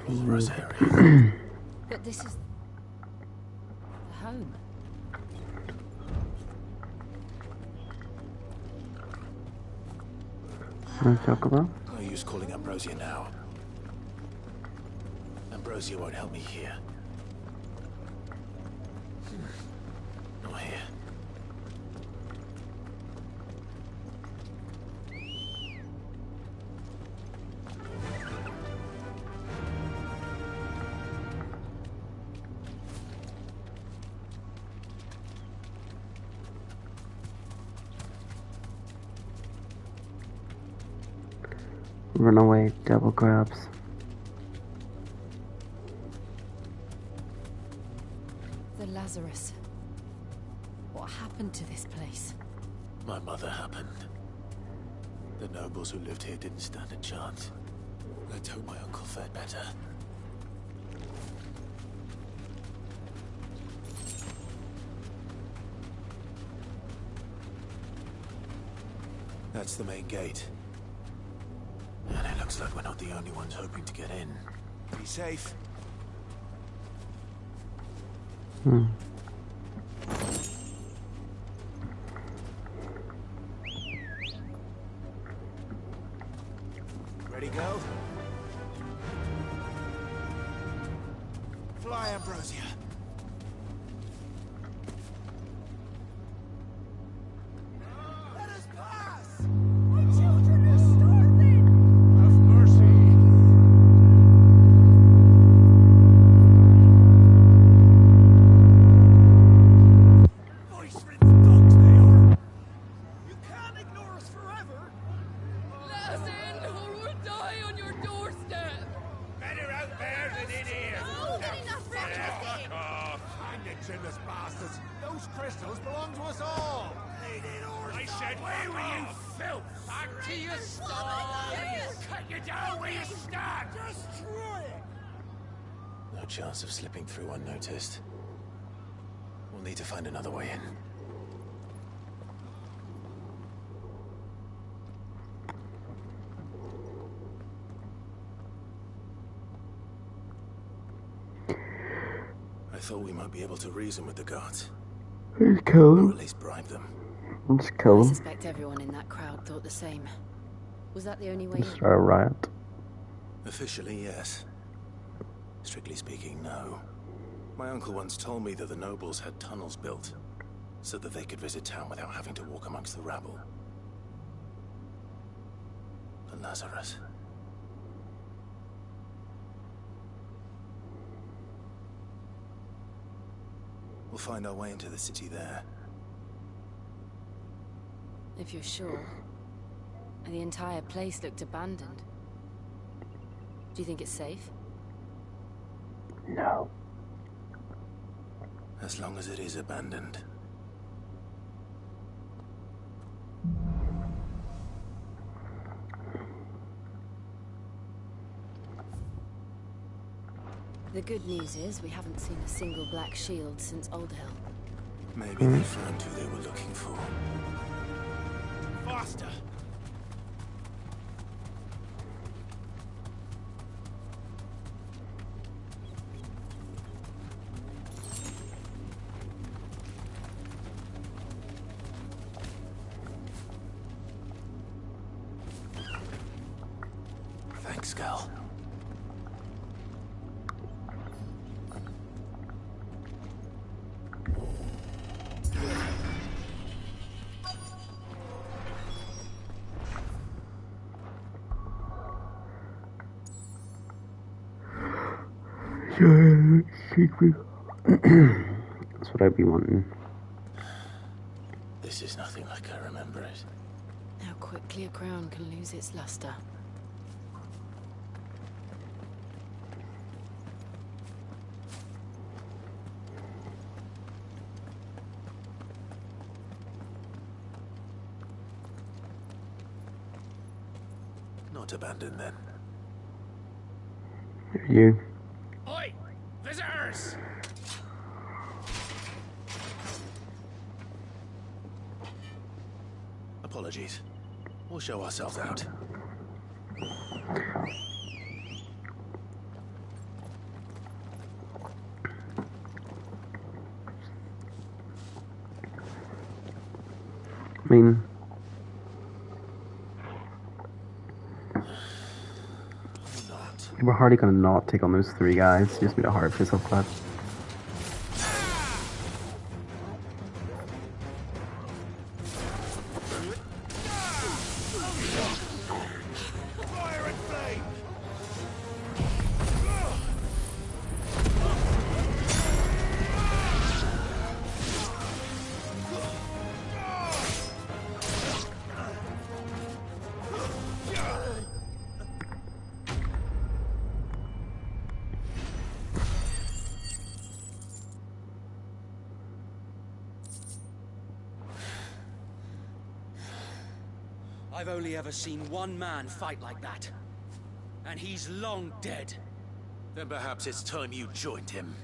Walrus area. But this is the home. Wanna talk about? No use calling Ambrosia now. Ambrosia won't help me here. Not here. Runaway devil crabs. The Lazarus. What happened to this place? My mother happened. The nobles who lived here didn't stand a chance. Let's hope my uncle fared better. That's the main gate. And it looks like we're not the only ones hoping to get in. Be safe. Ready, go? Fly, Ambrosia. Let us pass! My children are starving! Have mercy! Voice-ridden dogs they are! You can't ignore us forever! Let us in, or we'll die on your doorstep! Better out there than in here. Oh, good enough for Fuck off. Hang it, chinless bastards! Those crystals belong to us all! I said, where were you, filth? Back to your stalls. Cut you down where you stand. Destroy it! No chance of slipping through unnoticed. We'll need to find another way in. I thought we might be able to reason with the guards. Let's kill Or him. at least bribe them. Let's kill I him. suspect everyone in that crowd thought the same. Was that the only way Let's in? start a riot. Officially, yes. Strictly speaking, no. My uncle once told me that the nobles had tunnels built so that they could visit town without having to walk amongst the rabble. The Lazarus. We'll find our way into the city there. If you're sure. The entire place looked abandoned. Do you think it's safe? No. As long as it is abandoned. The good news is we haven't seen a single black shield since Old Hill. Maybe they found who they were looking for. Faster. Thanks, Gal. That's what I'd be wanting. This is nothing like I remember it. How quickly a crown can lose its luster. Not abandoned then. You. Oi! Visitors! Apologies. We'll show ourselves out. I mean, Not. we're hardly gonna not take on those three guys. Just made it hard for yourself, Clive. Fire and flame! I've only ever seen one man fight like that. And he's long dead. Then perhaps it's time you joined him.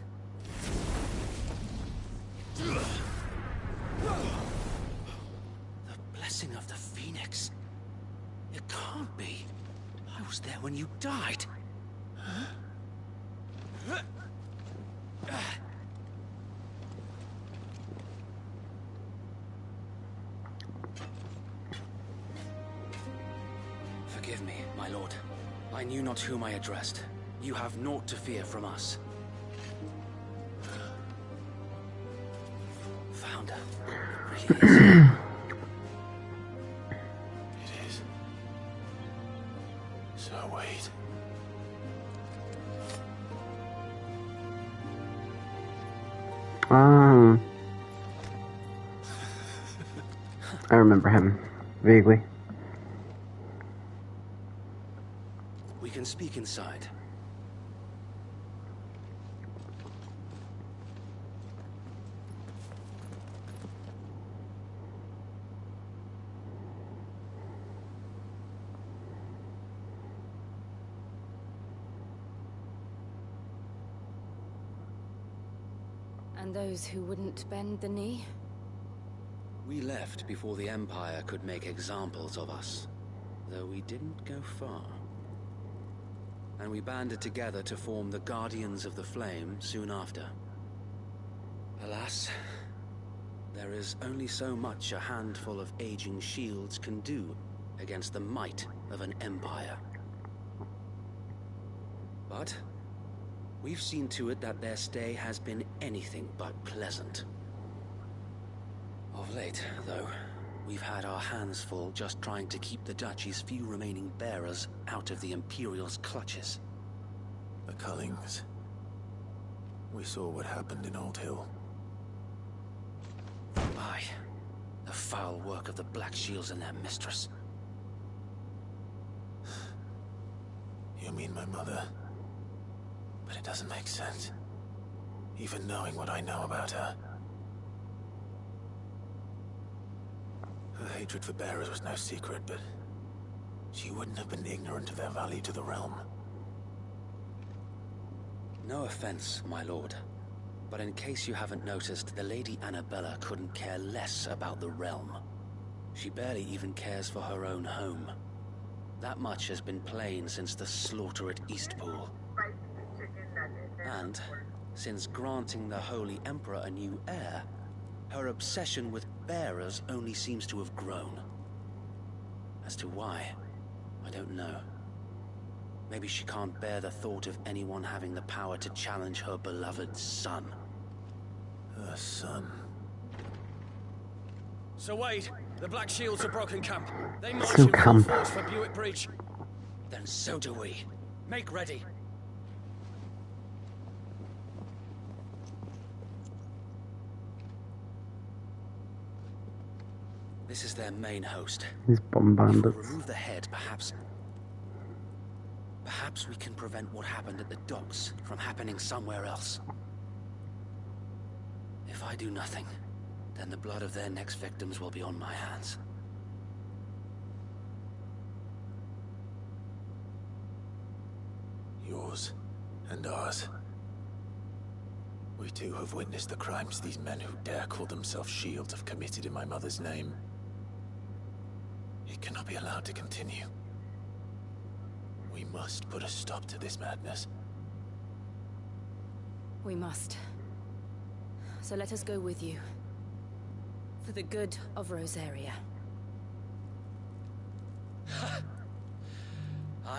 The blessing of the Phoenix. It can't be. I was there when you died. Forgive me, my lord. I knew not whom I addressed. You have naught to fear from us. Founder, it really is. It is. So wait. I remember him vaguely. We can speak inside. And those who wouldn't bend the knee? We left before the Empire could make examples of us, though we didn't go far. And we banded together to form the Guardians of the Flame soon after. Alas, there is only so much a handful of aging shields can do against the might of an empire. But we've seen to it that their stay has been anything but pleasant. Of late, though, we've had our hands full just trying to keep the Duchy's few remaining bearers out of the Imperial's clutches. The Cullings. We saw what happened in Old Hill. Aye, the foul work of the Black Shields and their mistress. You mean my mother? But it doesn't make sense. Even knowing what I know about her. Her hatred for bearers was no secret, but she wouldn't have been ignorant of their value to the realm. No offense, my lord, but in case you haven't noticed, the Lady Annabella couldn't care less about the realm. She barely even cares for her own home. That much has been plain since the slaughter at Eastpool. And since granting the Holy Emperor a new heir, her obsession with bearers only seems to have grown. As to why, I don't know. Maybe she can't bear the thought of anyone having the power to challenge her beloved son. Her son. So wait, the Black Shields have broken camp. They march So in full camp. force for Buick Breach. Then so do we. Make ready. This is their main host. These bomb If we bandits. remove the head, perhaps we can prevent what happened at the docks from happening somewhere else. If I do nothing, then the blood of their next victims will be on my hands. Yours and ours. We too have witnessed the crimes these men who dare call themselves shields have committed in my mother's name. It cannot be allowed to continue. We must put a stop to this madness. We must. So let us go with you. For the good of Rosaria.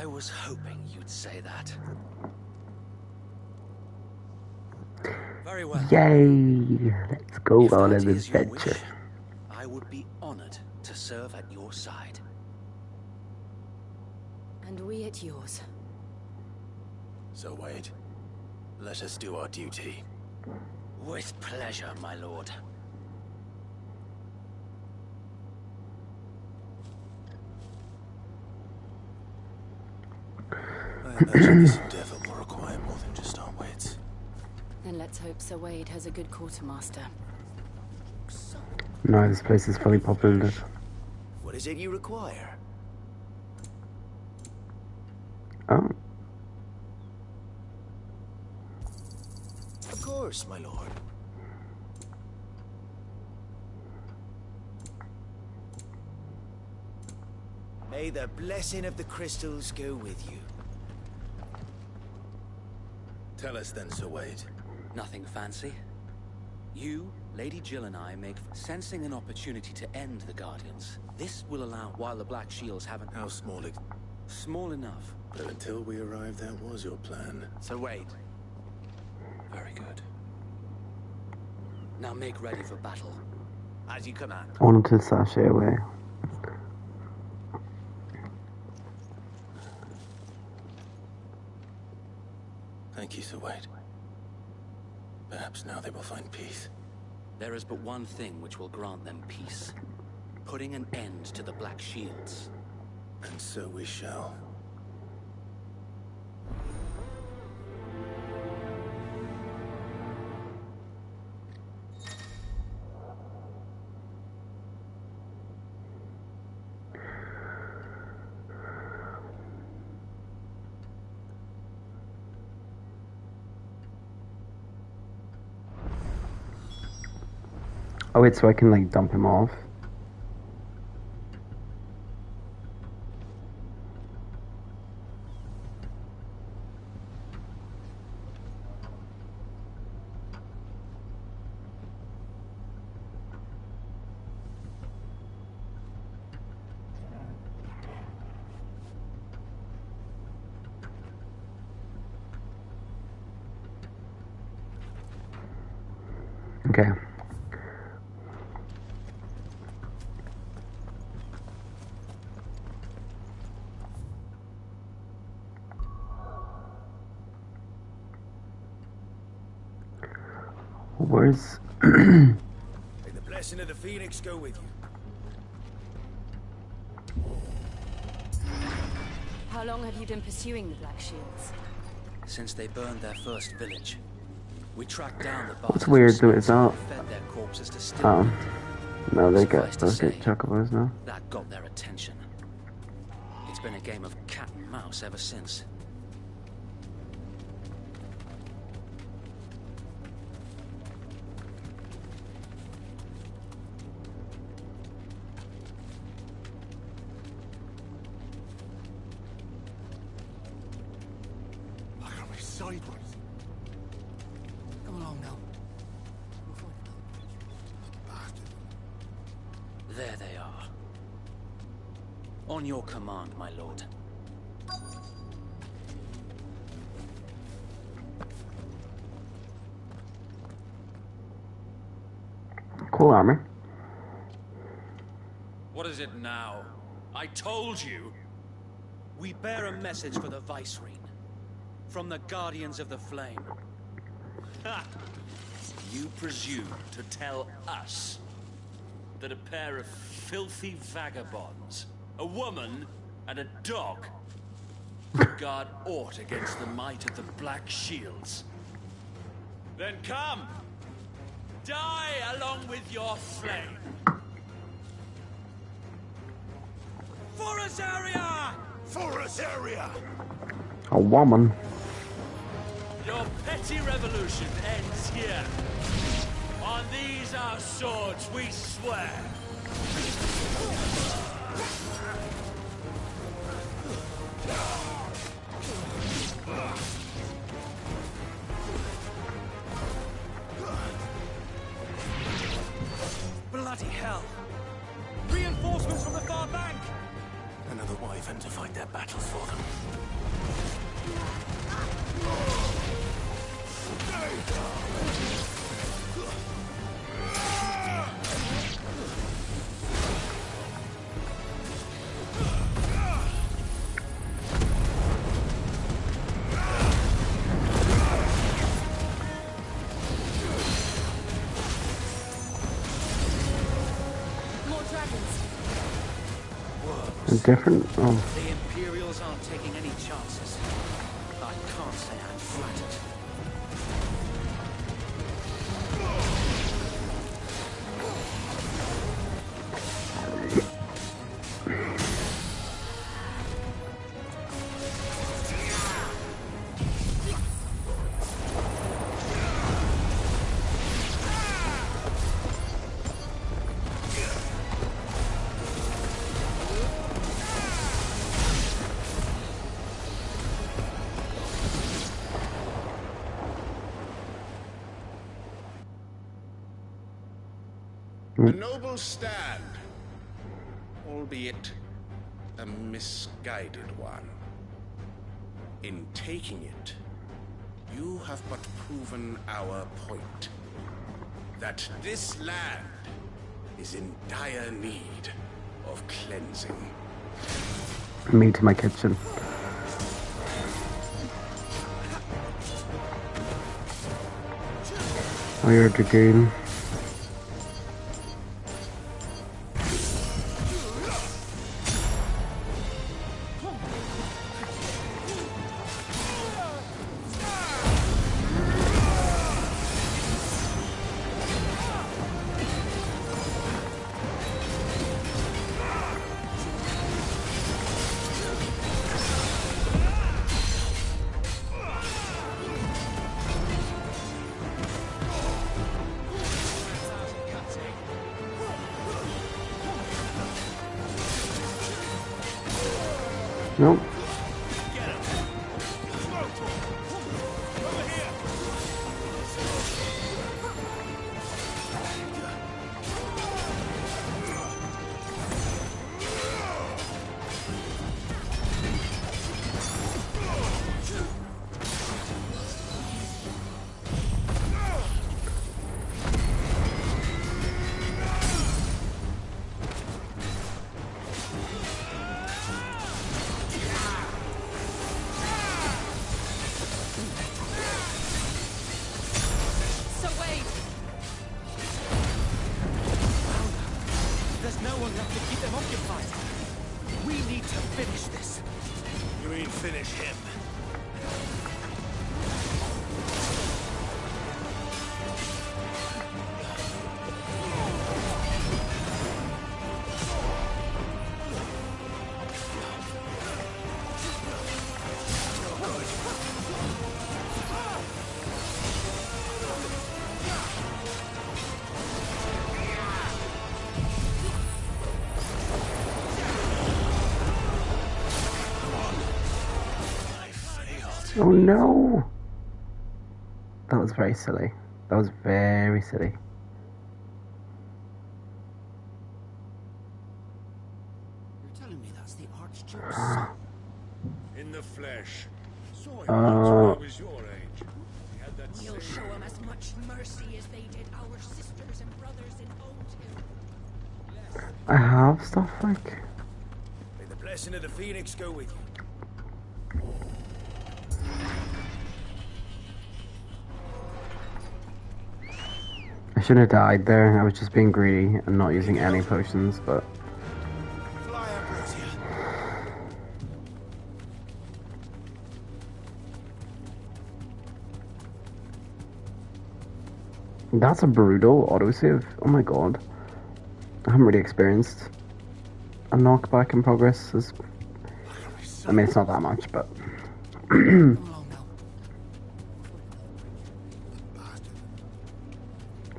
I was hoping you'd say that. Very well. Yay! Let's go If on that an is your adventure. wish, I would be honored to serve at your side. And we at yours. So, Wade, let us do our duty. With pleasure, my lord. I imagine this endeavor will require more than just our wits. Then let's hope Sir Wade has a good quartermaster. No, this place is fully populated. What is it you require? Oh. Of course, my lord. May the blessing of the crystals go with you. Tell us then, Sir Wade. Nothing fancy. You, Lady Jill and I make sensing an opportunity to end the Guardians. This will allow, while the Black Shields haven't... How small it... Small enough. But until we arrive, that was your plan. So wait. Very good. Now make ready for battle. As you command. I want him to sashay away. Thank you, Sir Wade. Perhaps now they will find peace. There is but one thing which will grant them peace. Putting an end to the Black Shields. And so we shall. Oh wait, so I can like dump him off. Okay. Where's... May the blessing of the Phoenix go with you. How long have you been pursuing the Black Shields? Since they burned their first village. We tracked down the bastards. It's weird though, it's not... Fed their corpses to still. No, they Suffice got to those say, get chocobos now. That got their attention. It's been a game of cat and mouse ever since. Look at me sideways. Come along now. There they are. On your command, my lord. Cool armor. What is it now? I told you! We bear a message for the Viceroy. From the Guardians of the Flame. Ha! You presume to tell us that a pair of filthy vagabonds, a woman and a dog, guard aught against the might of the Black Shields? Then come! Die along with your flame! For Azaria! For us area! A woman. Your petty revolution ends here. On these our swords we swear. Bloody hell! Reinforcements from the far bank! Another wyvern to fight their battles for them. Different. Oh, The Imperials aren't taking any chances. I can't say I'm flattered. A noble stand, albeit a misguided one. In taking it, you have but proven our point. That this land is in dire need of cleansing. me to my kitchen. Oh, you're a dragoon. Nope. There's no one left to keep them occupied. We need to finish this. You mean finish him? Oh no! That was very silly. That was very silly. You're telling me that's the Archduke's son? In the flesh. Saw him Uh, once when I was your age. He had that We'll same... show them as much mercy as they did our sisters and brothers in Old Hill. I have stuff like... May the blessing of the Phoenix go with you. I shouldn't have died there. I was just being greedy and not using any potions, but... Fly, Ambrosia. That's a brutal autosave. Oh my god. I haven't really experienced a knockback in progress. I mean, it's not that much, but...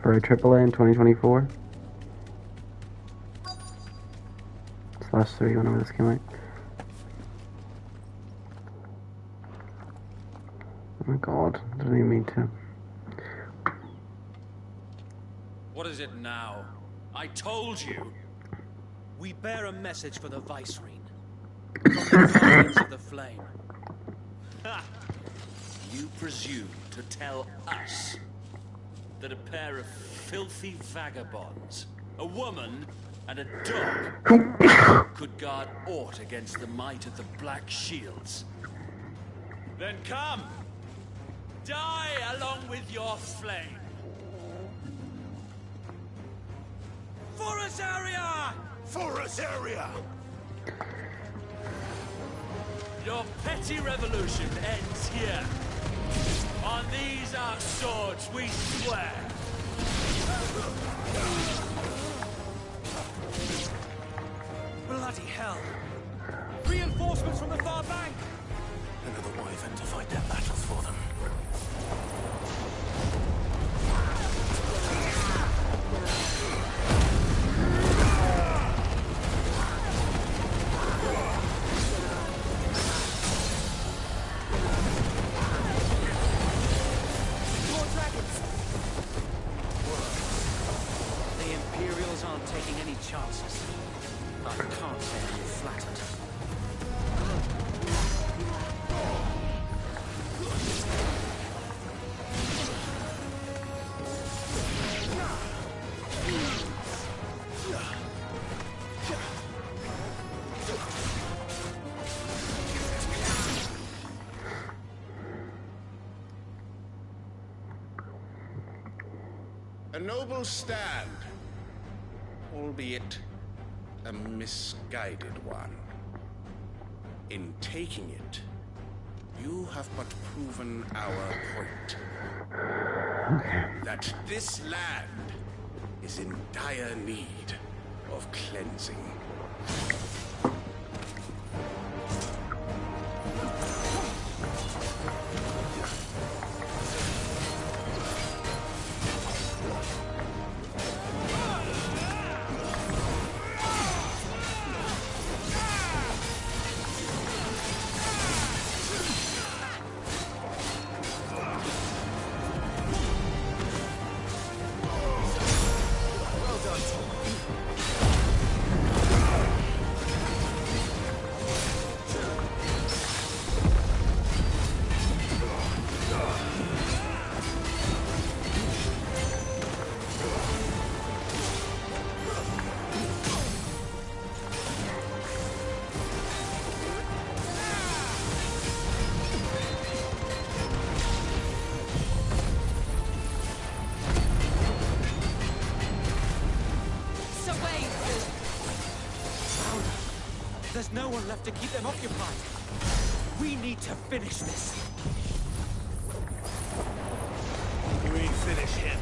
For a AAA in 2024. /3, whenever this came out. Oh my god, I didn't even mean to. What is it now? I told you! We bear a message for the Vicereine. From the Guardians of the Flame. Ha! You presume to tell us that a pair of filthy vagabonds, a woman and a dog, could guard aught against the might of the Black Shields? Then come! Die along with your flame! For Azaria! For Azaria! Your petty revolution ends here. On these our swords we swear. Bloody hell! Reinforcements from the far bank! Another wyvern to fight their battles for them. More dragons! The Imperials aren't taking any chances. I can't say I'm flattered. A noble stand, albeit a misguided one. In taking it, you have but proven our point. That this land is in dire need of cleansing. There's no one left to keep them occupied. We need to finish this. We finish him.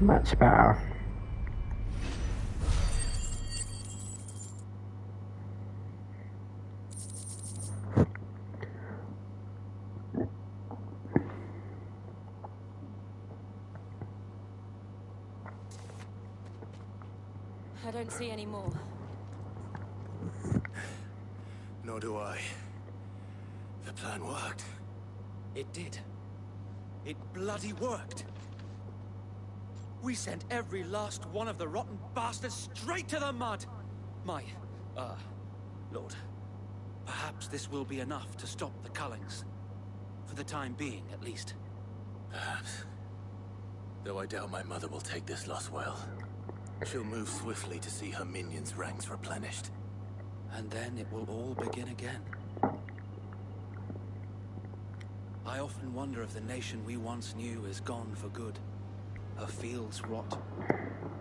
Much better. I don't see any more. Nor do I. The plan worked. It did. It bloody worked. We sent every last one of the rotten bastards straight to the mud! My, Lord, perhaps this will be enough to stop the Cullings. For the time being, at least. Perhaps. Though I doubt my mother will take this loss well. She'll move swiftly to see her minions' ranks replenished. And then it will all begin again. I often wonder if the nation we once knew is gone for good. Her fields rot.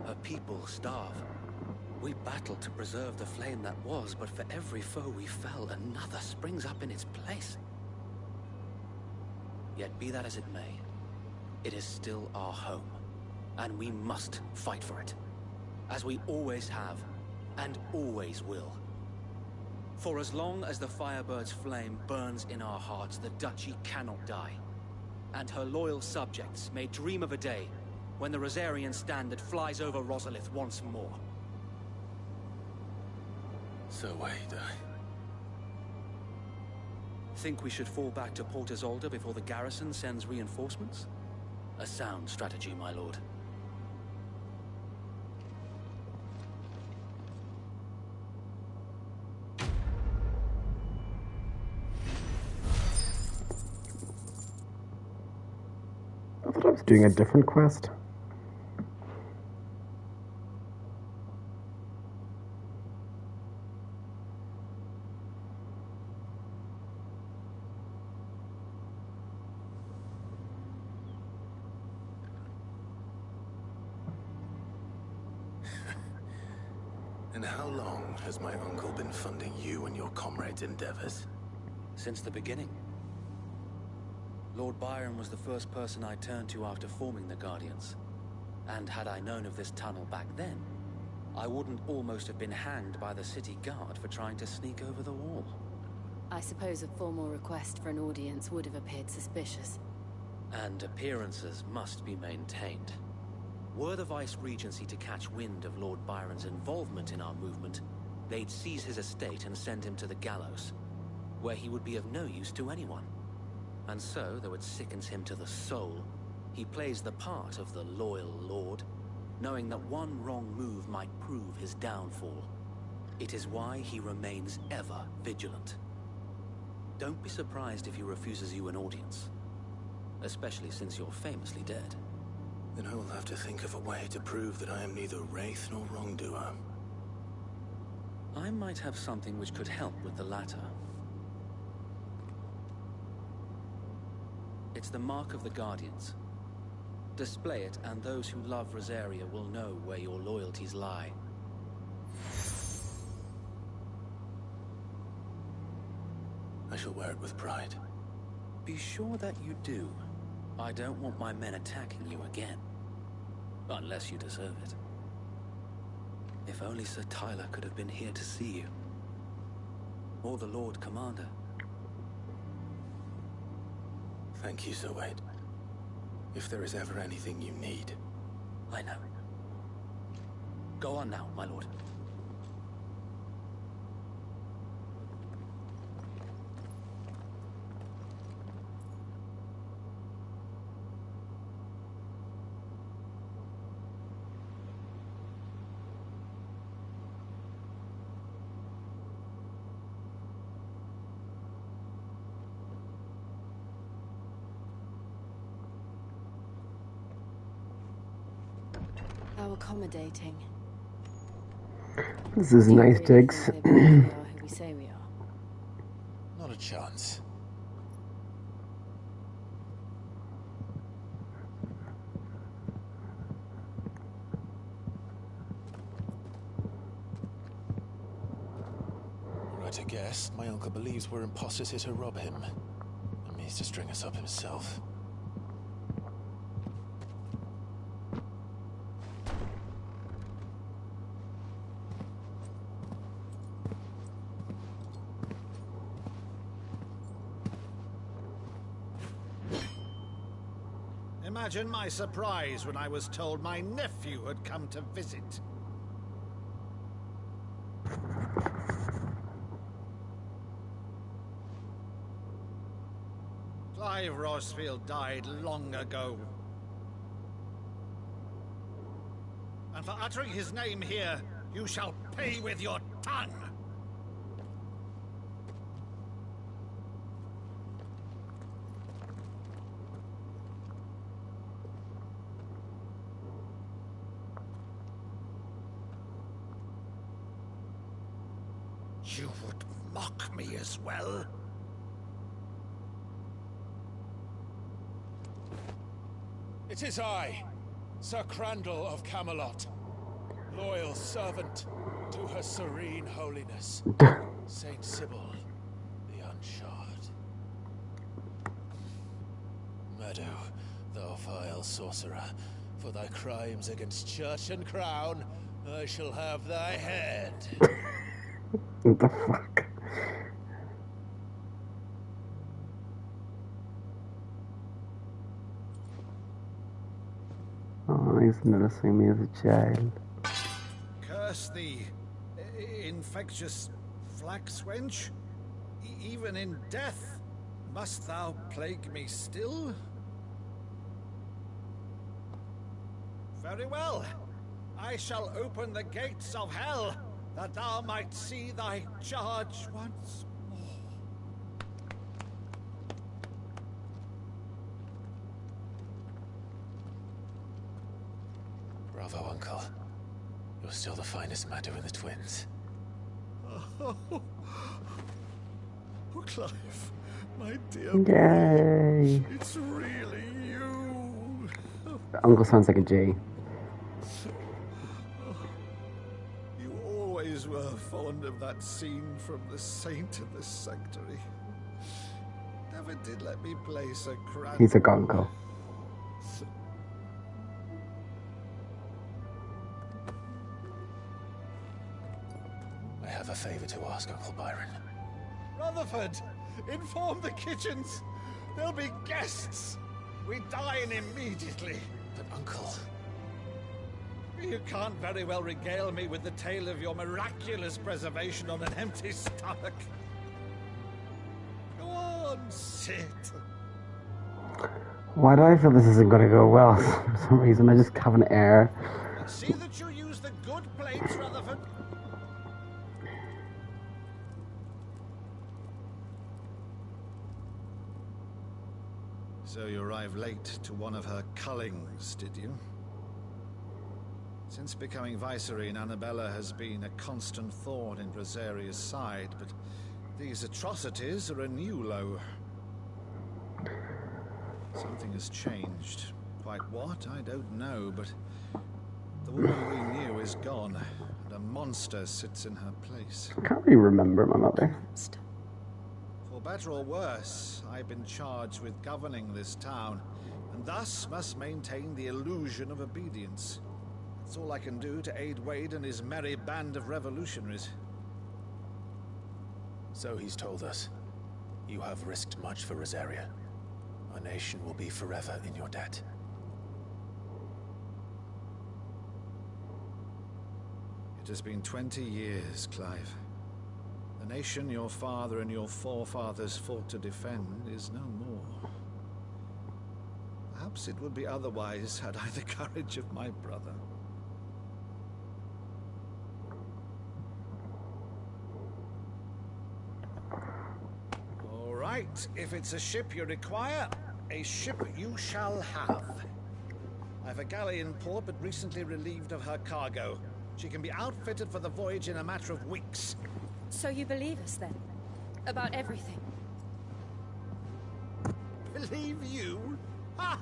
Her people starve. We battled to preserve the flame that was, but for every foe we fell, another springs up in its place. Yet be that as it may, it is still our home, and we must fight for it. As we always have, and always will. For as long as the Firebird's flame burns in our hearts, the Duchy cannot die. And her loyal subjects may dream of a day when the Rosarian standard flies over Rosalith once more. So wait, Think we should fall back to Port Isolde before the garrison sends reinforcements? A sound strategy, my lord. I thought I was doing a different quest. And how long has my uncle been funding you and your comrades' endeavors? Since the beginning. Lord Byron was the first person I turned to after forming the Guardians. And had I known of this tunnel back then, I wouldn't almost have been hanged by the city guard for trying to sneak over the wall. I suppose a formal request for an audience would have appeared suspicious. And appearances must be maintained. Were the Vice-Regency to catch wind of Lord Byron's involvement in our movement, they'd seize his estate and send him to the gallows, where he would be of no use to anyone. And so, though it sickens him to the soul, he plays the part of the loyal lord, knowing that one wrong move might prove his downfall. It is why he remains ever vigilant. Don't be surprised if he refuses you an audience, especially since you're famously dead. Then I will have to think of a way to prove that I am neither wraith nor wrongdoer. I might have something which could help with the latter. It's the mark of the Guardians. Display it, and those who love Rosaria will know where your loyalties lie. I shall wear it with pride. Be sure that you do. I don't want my men attacking you again. Unless you deserve it. If only Sir Tyler could have been here to see you. Or the Lord Commander. Thank you, Sir Wade. If there is ever anything you need. I know. Go on now, my lord. How accommodating. This is Do you nice really digs. think that we are who we say we are? Not a chance. Right, I guess. My uncle believes we're imposters here to rob him. And means to string us up himself. Imagine my surprise when I was told my nephew had come to visit. Clive Rosfield died long ago. And for uttering his name here, you shall pay with your tongue! You would mock me as well? It is I, Sir Crandall of Camelot, loyal servant to Her Serene Holiness, Saint Sybil the Unshod. Meadow, thou vile sorcerer, for thy crimes against church and crown, I shall have thy head. What the fuck? Oh, he's noticing me as a child. Curse thee, infectious flax wench. Even in death, Must thou plague me still? Very well. I shall open the gates of hell, that thou might see thy charge once more. Bravo, Uncle. You're still the finest Madu in the twins. Oh, Clive, my dear Yay! boy, it's really you. Uncle sounds like a G. You always were fond of that scene from The Saint of the Sanctuary. Never did let me play so cramped. He's a good uncle. I have a favor to ask, Uncle Byron. Rutherford, inform the kitchens. There'll be guests. We dine immediately. But, Uncle... You can't very well regale me with the tale of your miraculous preservation on an empty stomach. Go on, sit. Why do I feel this isn't going to go well? For some reason, I just have an air. And see that you use the good plates, Rutherford. So you arrived late to one of her cullings, did you? Since becoming Vicereine, Annabella has been a constant thorn in Brasaria's side, but these atrocities are a new low. Something has changed. Quite what, I don't know, but the woman we knew is gone, and a monster sits in her place. I can't really remember my mother. For better or worse, I've been charged with governing this town, and thus must maintain the illusion of obedience. That's all I can do to aid Wade and his merry band of revolutionaries. So he's told us. You have risked much for Rosaria. Our nation will be forever in your debt. It has been 20 years, Clive. The nation your father and your forefathers fought to defend is no more. Perhaps it would be otherwise had I the courage of my brother. All right, if it's a ship you require, a ship you shall have. I've a galley in port, but recently relieved of her cargo. She can be outfitted for the voyage in a matter of weeks. So you believe us then? About everything? Believe you? Ha!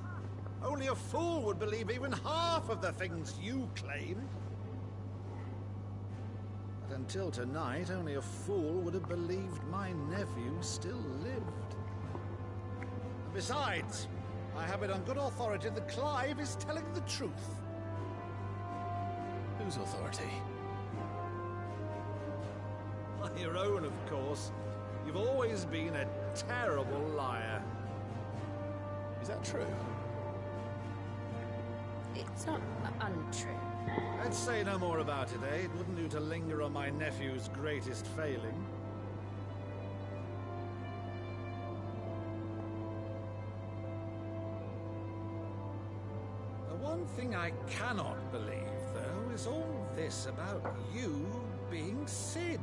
Only a fool would believe even half of the things you claim. But until tonight, only a fool would have believed my nephew still lived. And besides, I have it on good authority that Clive is telling the truth. Whose authority? Your own, of course. You've always been a terrible liar. Is that true? It's not untrue. Let's say no more about it, eh? It wouldn't do to linger on my nephew's greatest failing. The one thing I cannot believe, though, is all this about you being Sid.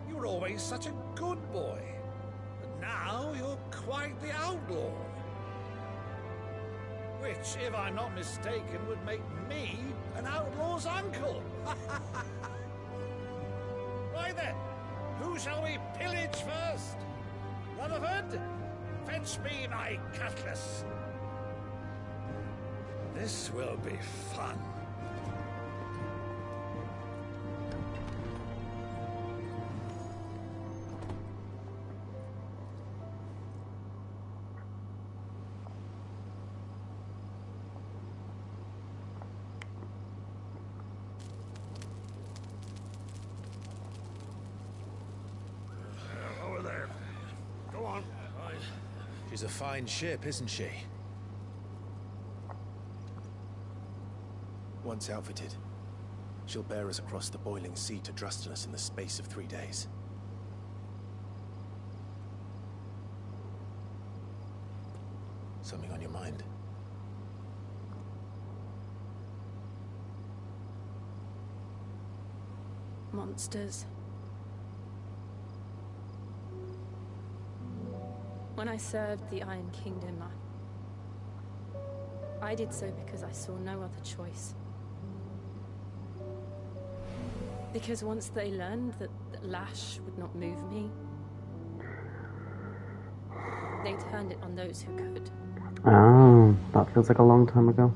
You were always such a good boy, but now you're quite the outlaw. Which, if I'm not mistaken, would make me an outlaw's uncle. Right then, who shall we pillage first? Rutherford, fetch me my cutlass. This will be fun. She's a fine ship, isn't she? Once outfitted, she'll bear us across the boiling sea to Drustenus in the space of 3 days. monsters. When I served the Iron Kingdom, I did so because I saw no other choice. Because once they learned that Lash would not move me, they turned it on those who could. Oh, that feels like a long time ago.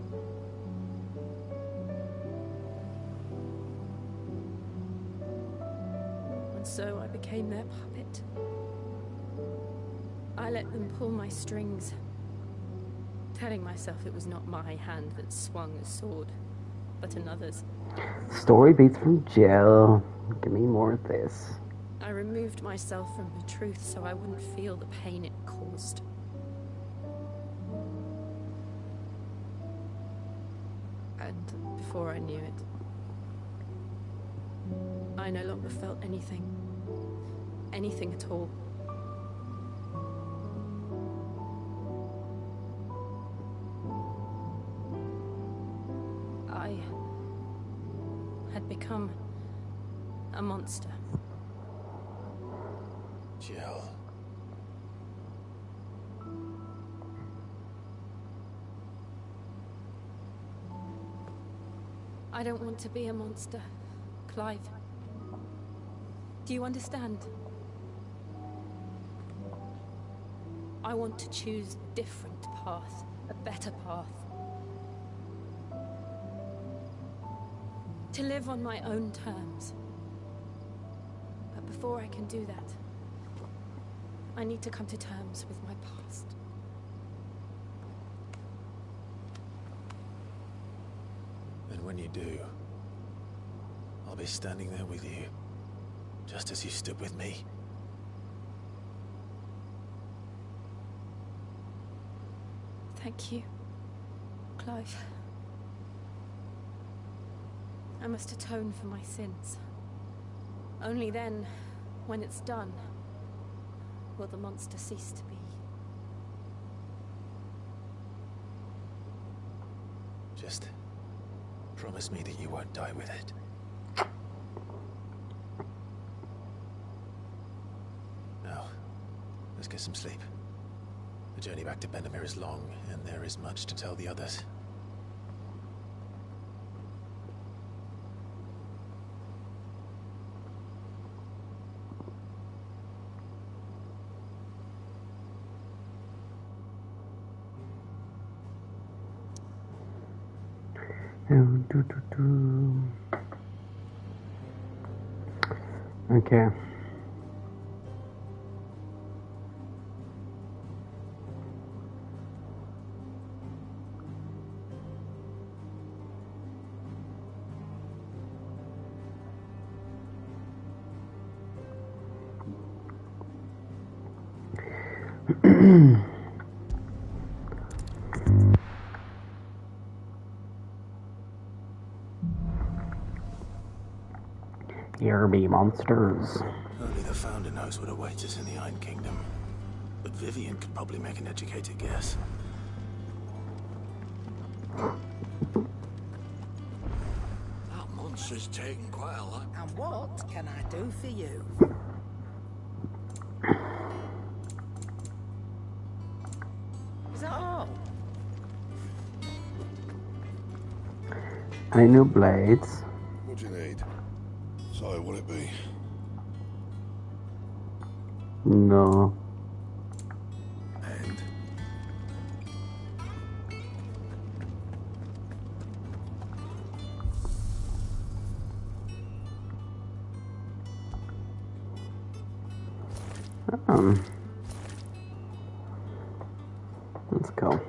And so I became their puppet. I let them pull my strings, telling myself it was not my hand that swung a sword, but another's. Story beats from jail. Give me more of this. I removed myself from the truth so I wouldn't feel the pain it caused. And before I knew it, I no longer felt anything. Anything at all. I had become a monster. Jill. I don't want to be a monster, Clive. Do you understand? I want to choose a different path, a better path. To live on my own terms. But before I can do that, I need to come to terms with my past. And when you do, I'll be standing there with you, just as you stood with me. Thank you, Clive. I must atone for my sins. Only then, when it's done, will the monster cease to be. Just promise me that you won't die with it. Now, let's get some sleep. The journey back to Benamir is long, and there is much to tell the others. Okay. Here be monsters. Only the Founder knows what awaits us in the Iron Kingdom. But Vivian could probably make an educated guess. That monster's taken quite a lot. And what can I do for you? Is that all? Any new blades? What do you need? So, what it be? No. And Let's go.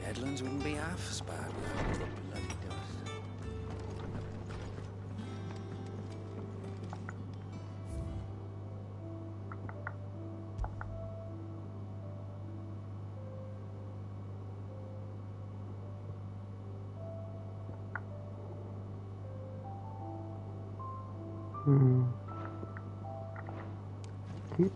Deadlands wouldn't be half as bad without all the bloody dust. Keep.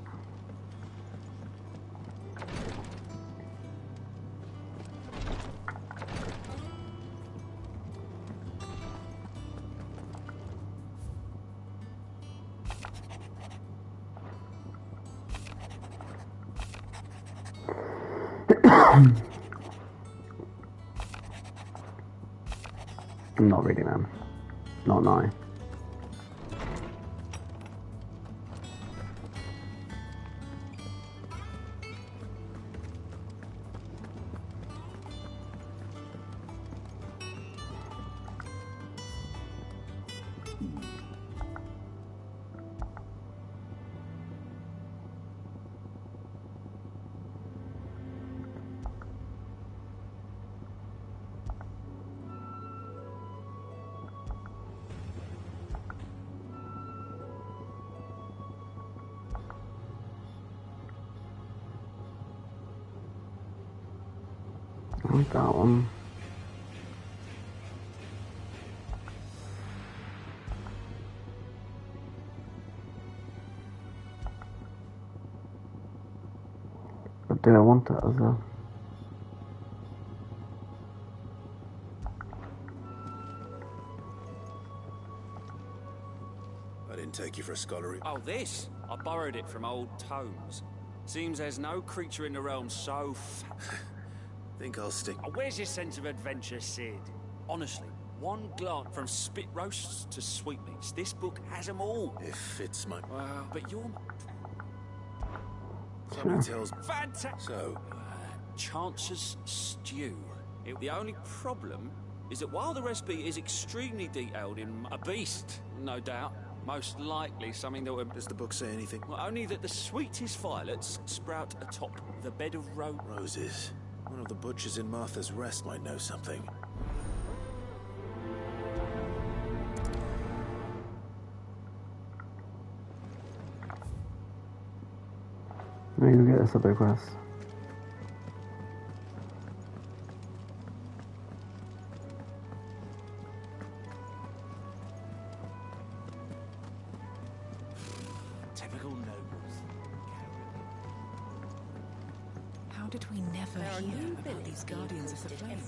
Not really, man. Not now. I like that one. But do I want it as a... I didn't take you for a scholarly. Oh, this? I borrowed it from old tomes. Seems there's no creature in the realm so Think I'll stick. Oh, where's your sense of adventure, Sid? Honestly, one glance from spit roasts to sweetmeats. This book has them all. If it's my... Well, but you're... Somebody tells... Fantastic! So... Chance's stew. The only problem is that while the recipe is extremely detailed in a beast, no doubt, most likely something that would... Does the book say anything? Well, only that the sweetest violets sprout atop the bed of roses. One of the butchers in Martha's Rest might know something. Maybe we'll get this other quest. Typical nobles. How did we never hear about these guardians of the flame?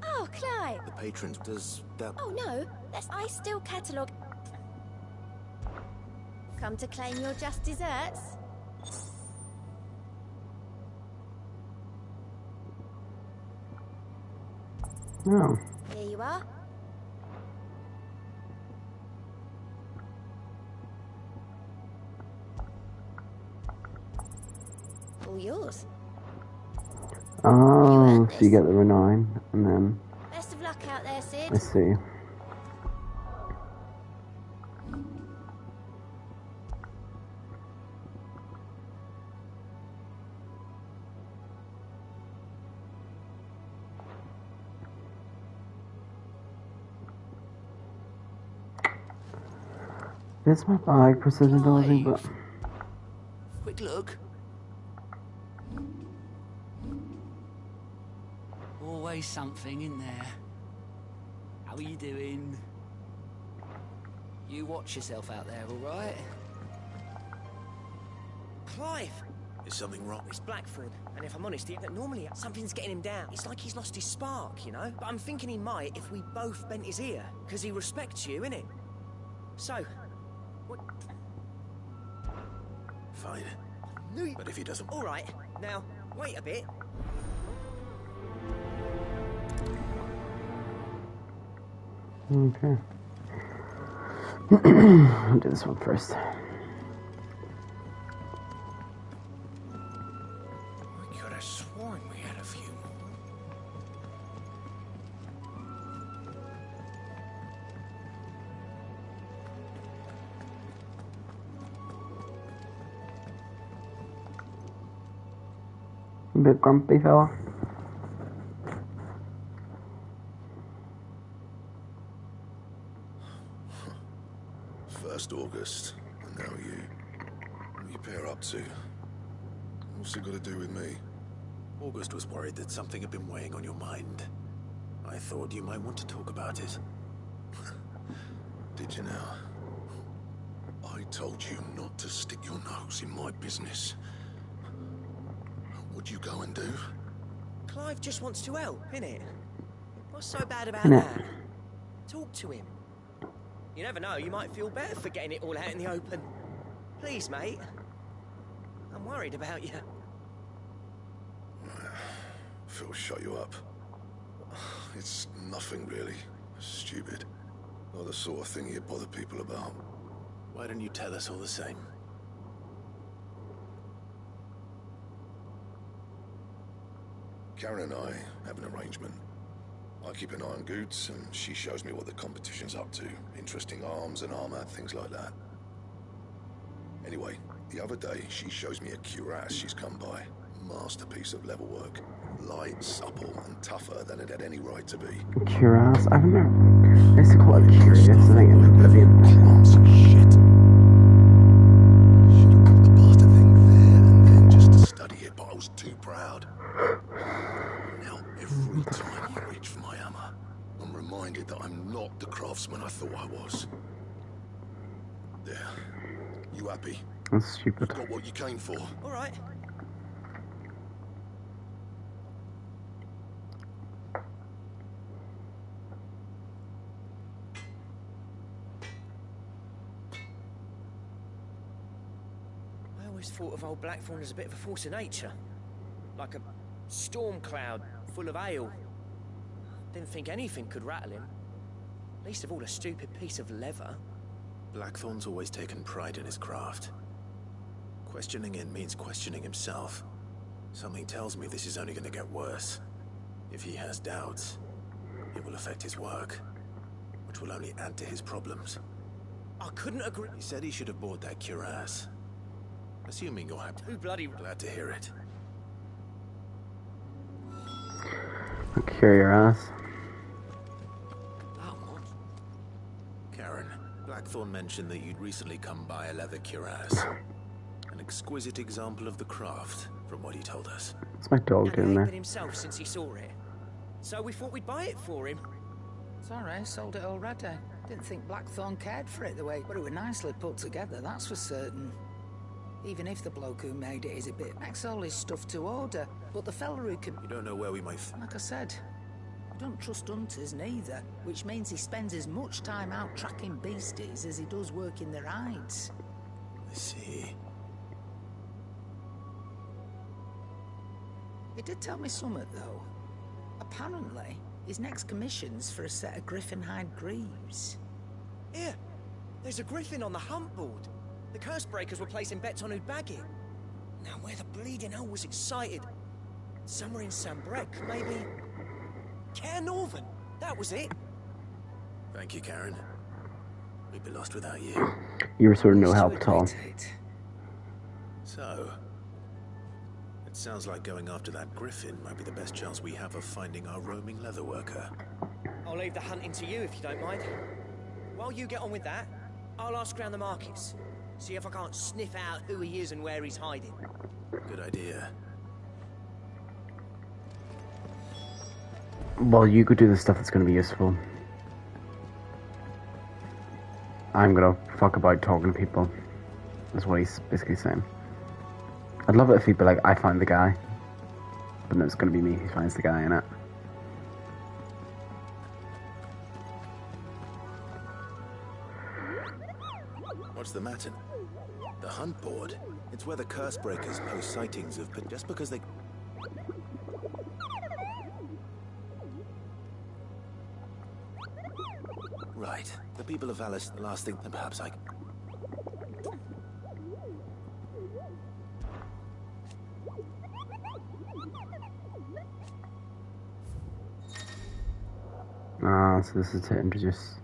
Oh, Clive! The patrons, does that... Oh no, I still catalogue. Come to claim your just desserts? No. Here you are. All yours. Oh, so you get the renown, and then... Best of luck out there, Sid. Let's see. It's my bag, precision dosing, but... Quick look. Always something in there. How are you doing? You watch yourself out there, all right? Clive! Is something wrong? It's Blackford, and if I'm honest, normally something's getting him down. It's like he's lost his spark, you know? But I'm thinking he might if we both bent his ear, because he respects you, innit? So, what? Fine. But if he doesn't... All right, now, wait a bit. Okay. I'll do this one first. I could have sworn we had a few more. A bit grumpy fella. First August, and now you. What do you pair up to? What's it got to do with me? August was worried that something had been weighing on your mind. I thought you might want to talk about it. Did you now? I told you not to stick your nose in my business. What'd you go and do? Clive just wants to help, innit? What's so bad about Innit? that? Talk to him. You never know, you might feel better for getting it all out in the open. Please, mate. I'm worried about you. Phil shut you up. It's nothing really. Stupid. Not the sort of thing you'd bother people about. Why don't you tell us all the same? Karen and I have an arrangement. I keep an eye on Goots, and she shows me what the competition's up to. Interesting arms and armor, things like that. Anyway, the other day, she shows me a cuirass she's come by. Masterpiece of level work. Light, supple, and tougher than it had any right to be. Cuirass? I remember. I used to call it Curious, I think, in Oblivion. Clumps of shit. Should have put the bastard thing there and then just to study it, but I was too proud. Now, every time I reach for my hammer, I'm reminded that I'm not the craftsman I thought I was. There. You happy? That's stupid. Got what you came for. All right. I always thought of old Blackthorn as a bit of a force of nature. Like a storm cloud full of hail. Didn't think anything could rattle him. Least of all a stupid piece of leather. Blackthorn's always taken pride in his craft. Questioning it means questioning himself. Something tells me this is only going to get worse. If he has doubts, it will affect his work, which will only add to his problems. I couldn't agree. He said he should have bought that cuirass. Assuming you're happy. Too bloody Glad to hear it. I'll cure your ass. Karen, Blackthorn mentioned that you'd recently come by a leather cuirass. An exquisite example of the craft, from what he told us. It's my dog And doing he there. hated himself since he saw it. So we thought we'd buy it for him. Sorry, sold it already. Didn't think Blackthorn cared for it the way, but it was nicely put together, that's for certain. Even if the bloke who made it is a bit, makes all his stuff to order, but the fella who can... You don't know where we might... Like I said, I don't trust hunters neither, which means he spends as much time out tracking beasties as he does working their hides. I see. He did tell me something, though. Apparently, his next commission's for a set of griffin hide greaves. Here, there's a griffin on the hunt board. The curse breakers were placing bets on who'd bag it. Now, where the bleeding hell was excited? Somewhere in Sambrec, maybe... Care Northern, that was it. Thank you, Karen. We'd be lost without you. You were sort of no help at all. So, it sounds like going after that griffin might be the best chance we have of finding our roaming leatherworker. I'll leave the hunting to you if you don't mind. While you get on with that, I'll ask around the markets. See if I can't sniff out who he is and where he's hiding. Good idea. Well, you could do the stuff that's going to be useful. I'm going to fuck about talking to people. That's what he's basically saying. I'd love it if he'd be like, I find the guy. But no, it's going to be me who finds the guy, innit? What's the matter? The hunt board? It's where the curse breakers post sightings of... But just because they... Right. The people of Alice, the last thing... And perhaps I... Ah, so this is to introduce...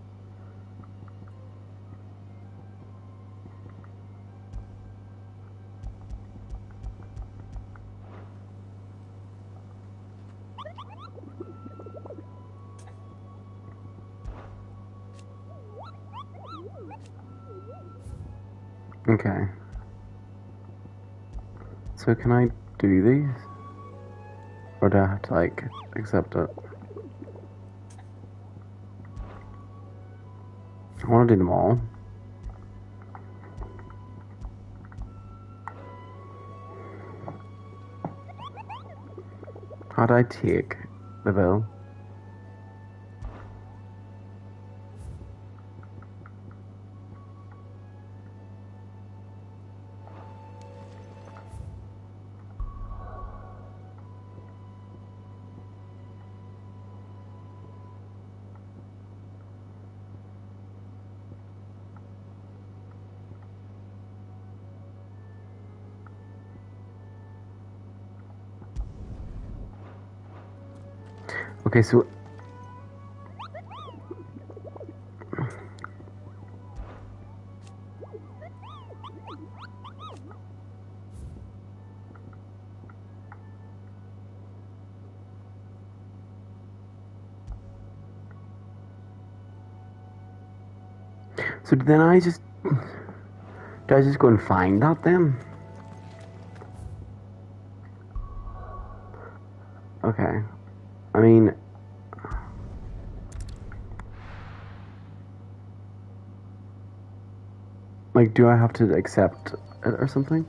Okay. So can I do these? Or do I have to, like, accept it? I want to do them all. How do I take the bill? Okay, so then I just go and find that then? Okay. I mean, like, do I have to accept it or something?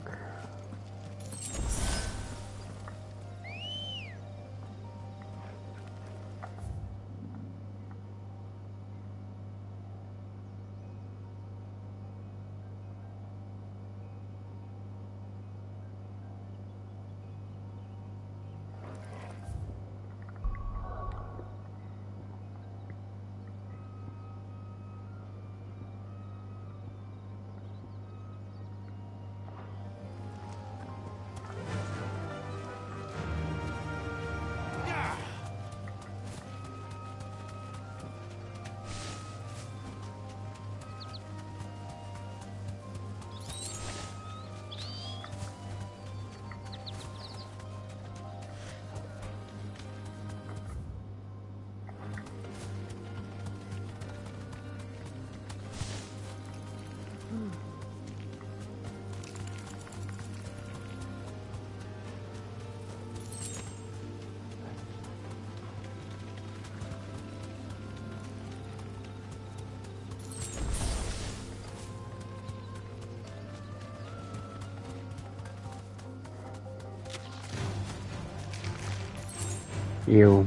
You.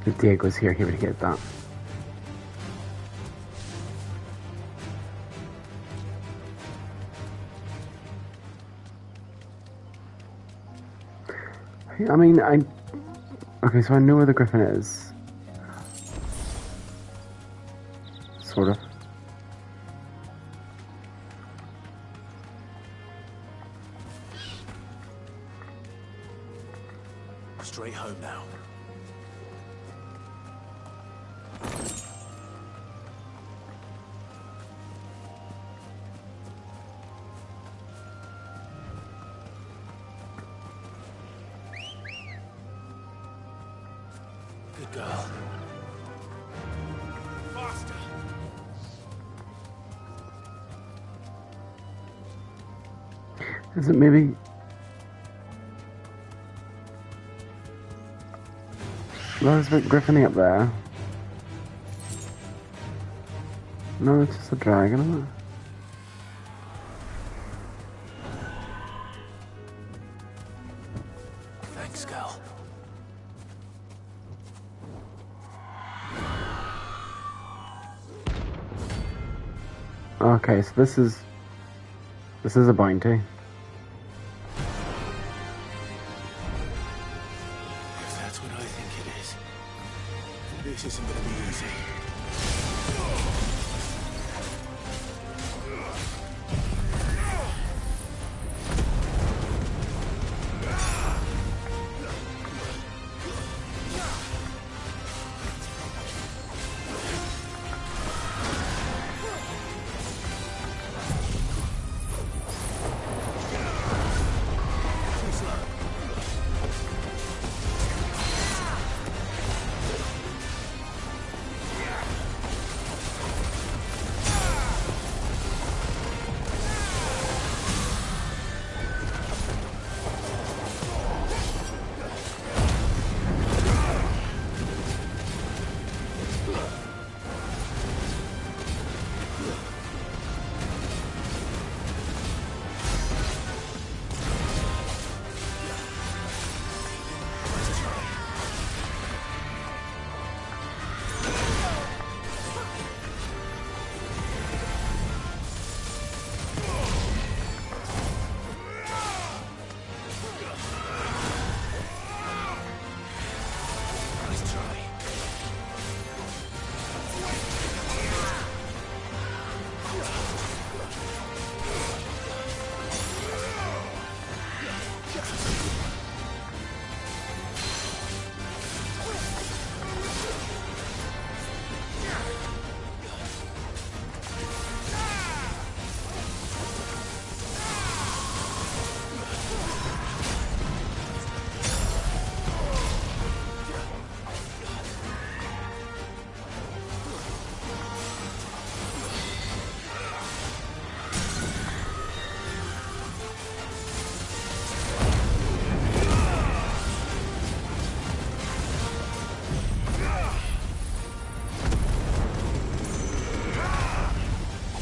If Diego's here, he would get that. I mean, okay, so I know where the griffin is. Sort of. Straight home now. Good girl. Faster. Is it maybe? Well, there's a bit griffiny up there. No, it's just a dragon, isn't it? Thanks, girl. Okay, so this is a bounty. If that's what I think it is, this isn't gonna be easy.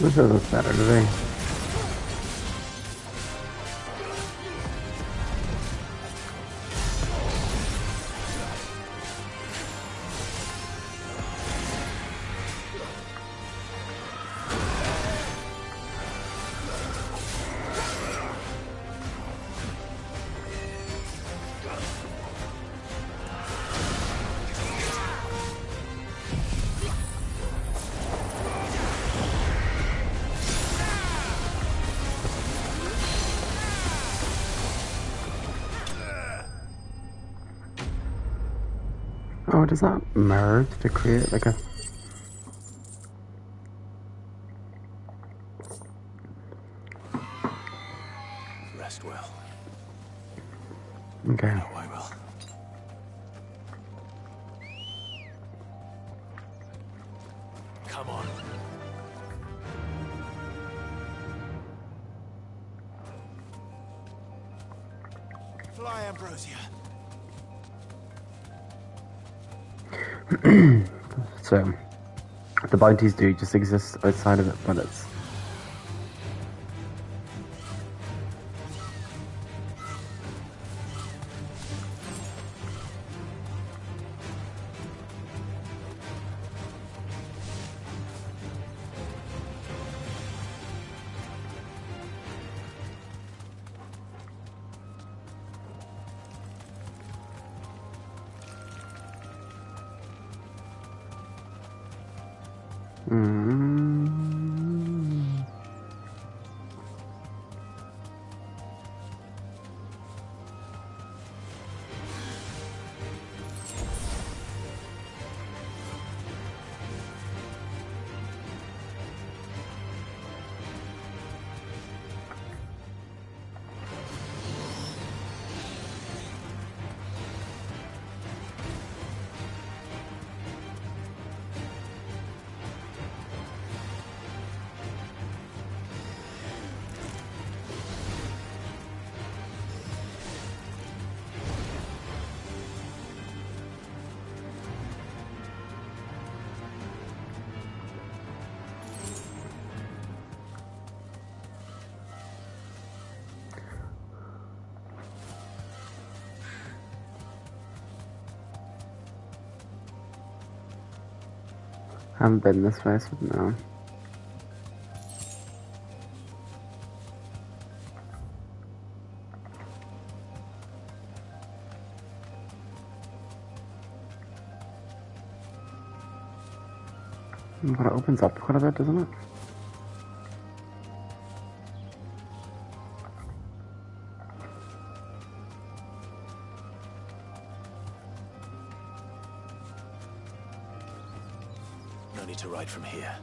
This does look better today. Oh, does that merge to create like a... Rest well. Okay. Now I will. Come on. Fly, Ambrosia. So, the bounties do just exist outside of it, but it's... I haven't been this way, so no. But it opens up quite a bit, doesn't it? No need to ride from here.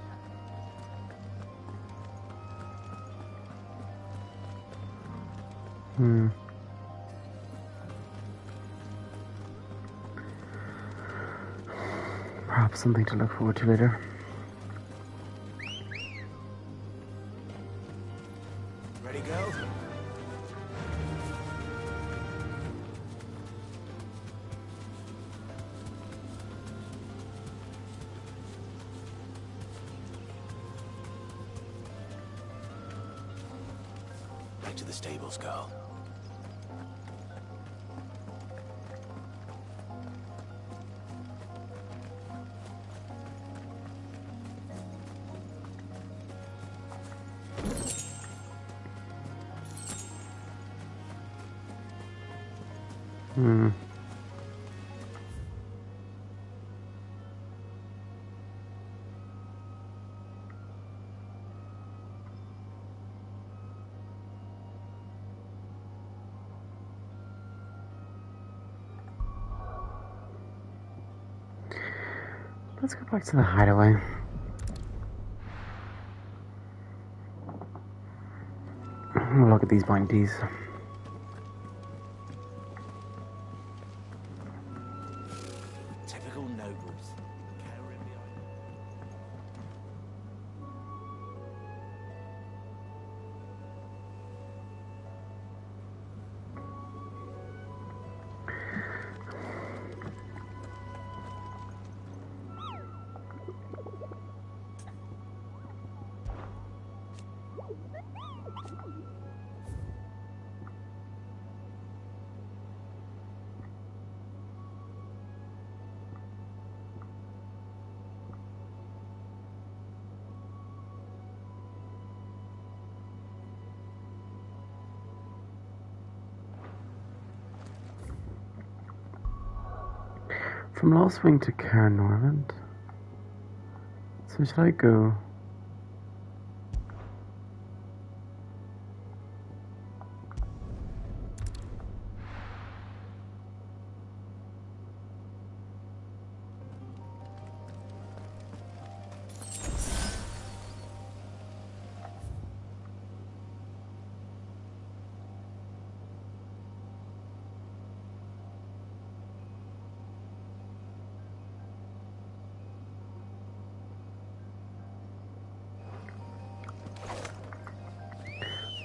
Perhaps something to look forward to later. Ready, go? Back to the stables, girl. Let's go back to the hideaway. We'll look at these bounties. Typical nobles. From Lost Wing to Caer Norland. So should I go?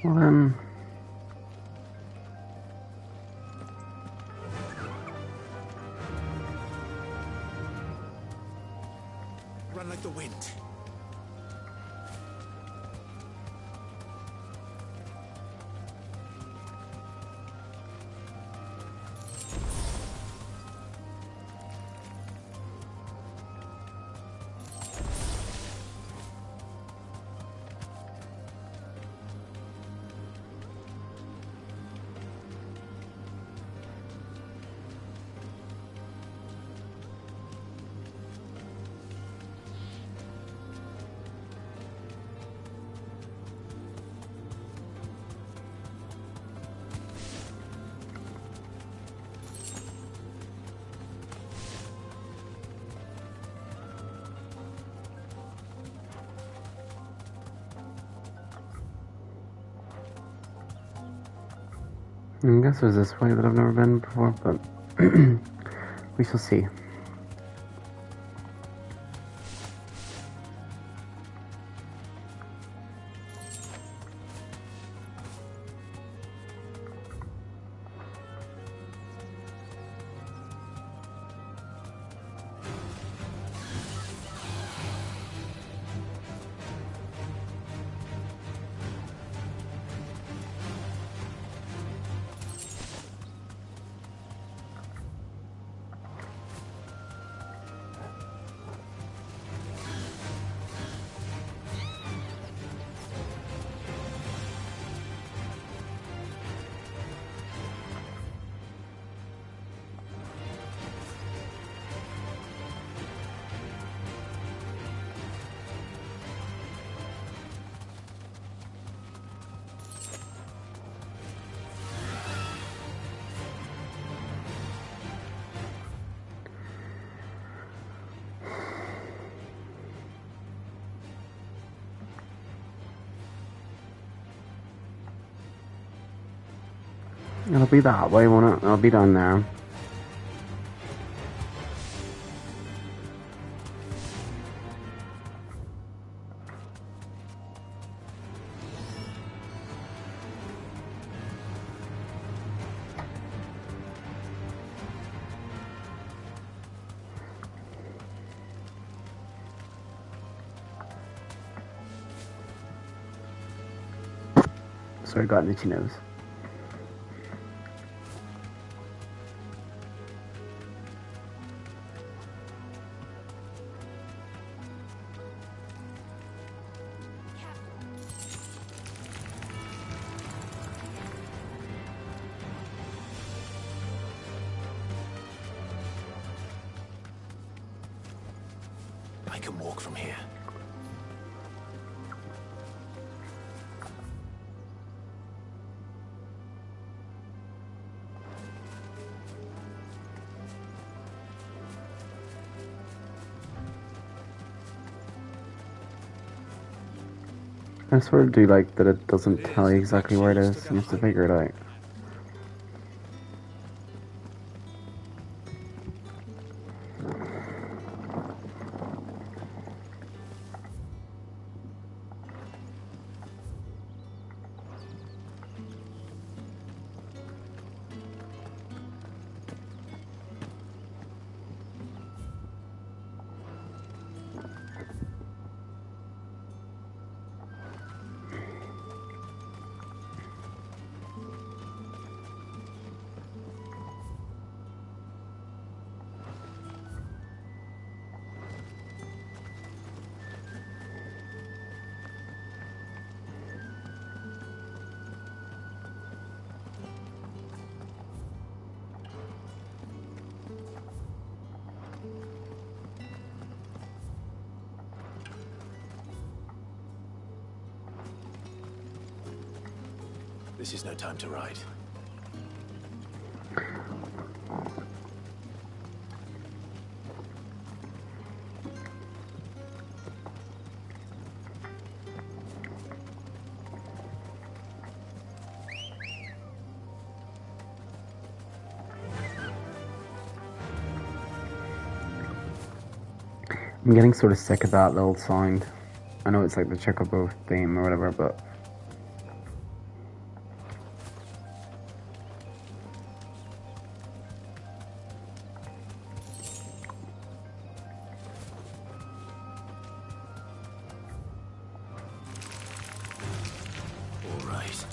Well then, Run like the wind. I guess there's this way that I've never been before, but we shall see. It'll be that way, won't it? It'll be down there. Sorry, got an itchy nose. I can walk from here. I sort of do like that it doesn't tell you exactly where it is, you have to figure it out. This is no time to ride. I'm getting sort of sick of that little sound. I know it's like the Chocobo theme or whatever, but... All right.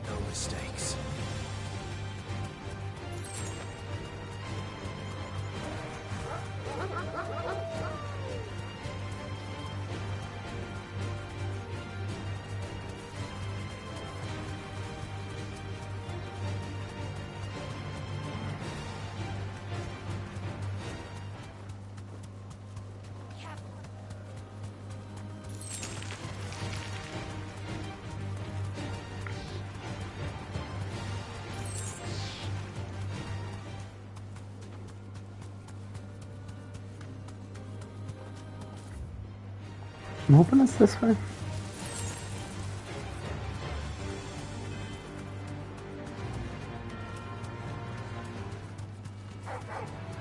No mistakes. I'm hoping it's this way.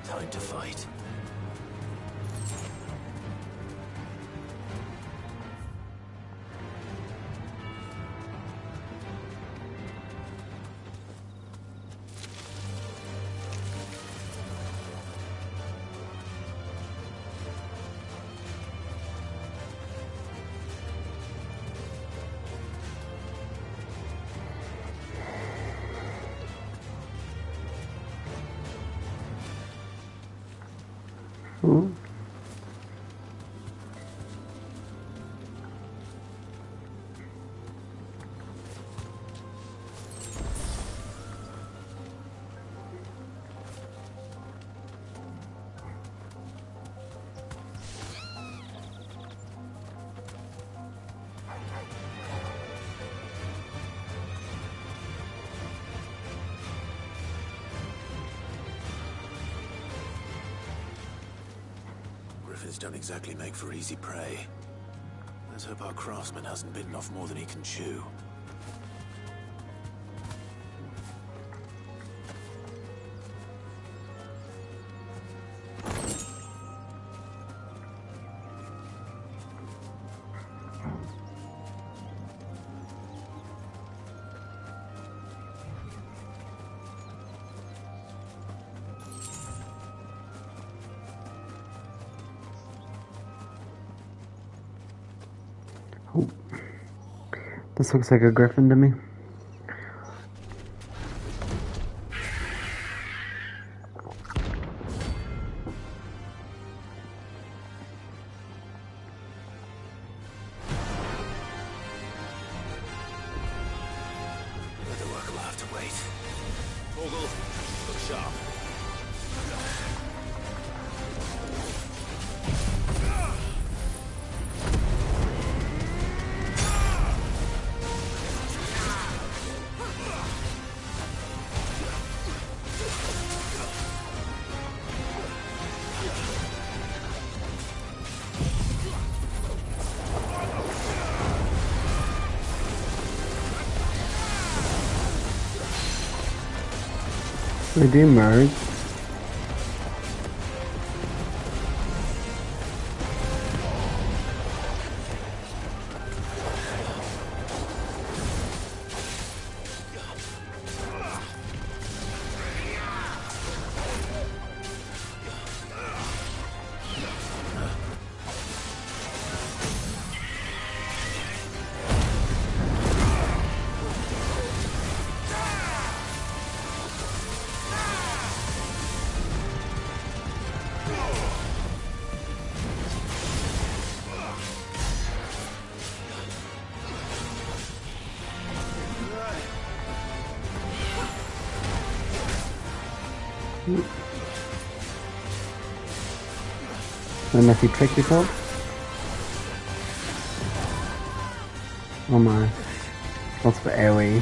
Time to fight. Ooh. Griffins don't exactly make for easy prey. Let's hope our craftsman hasn't bitten off more than he can chew. Oh. This looks like a griffin to me. The work will have to wait. Morgul, look sharp. They do merge. Unless you trick yourself. Oh my. Lots of AoE.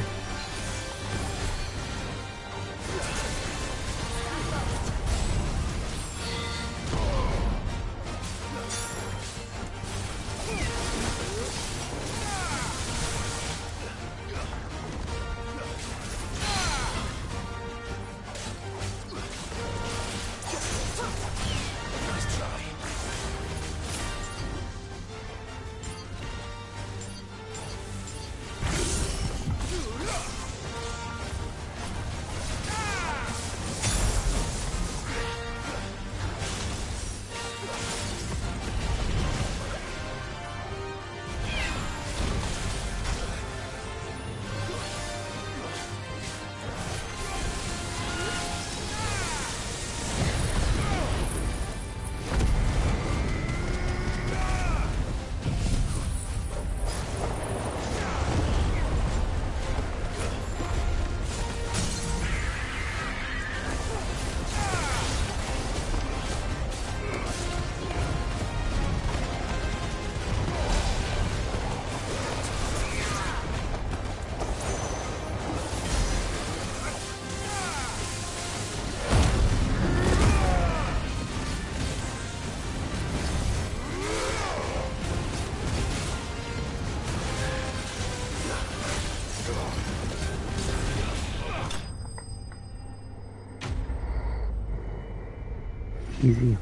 Easy.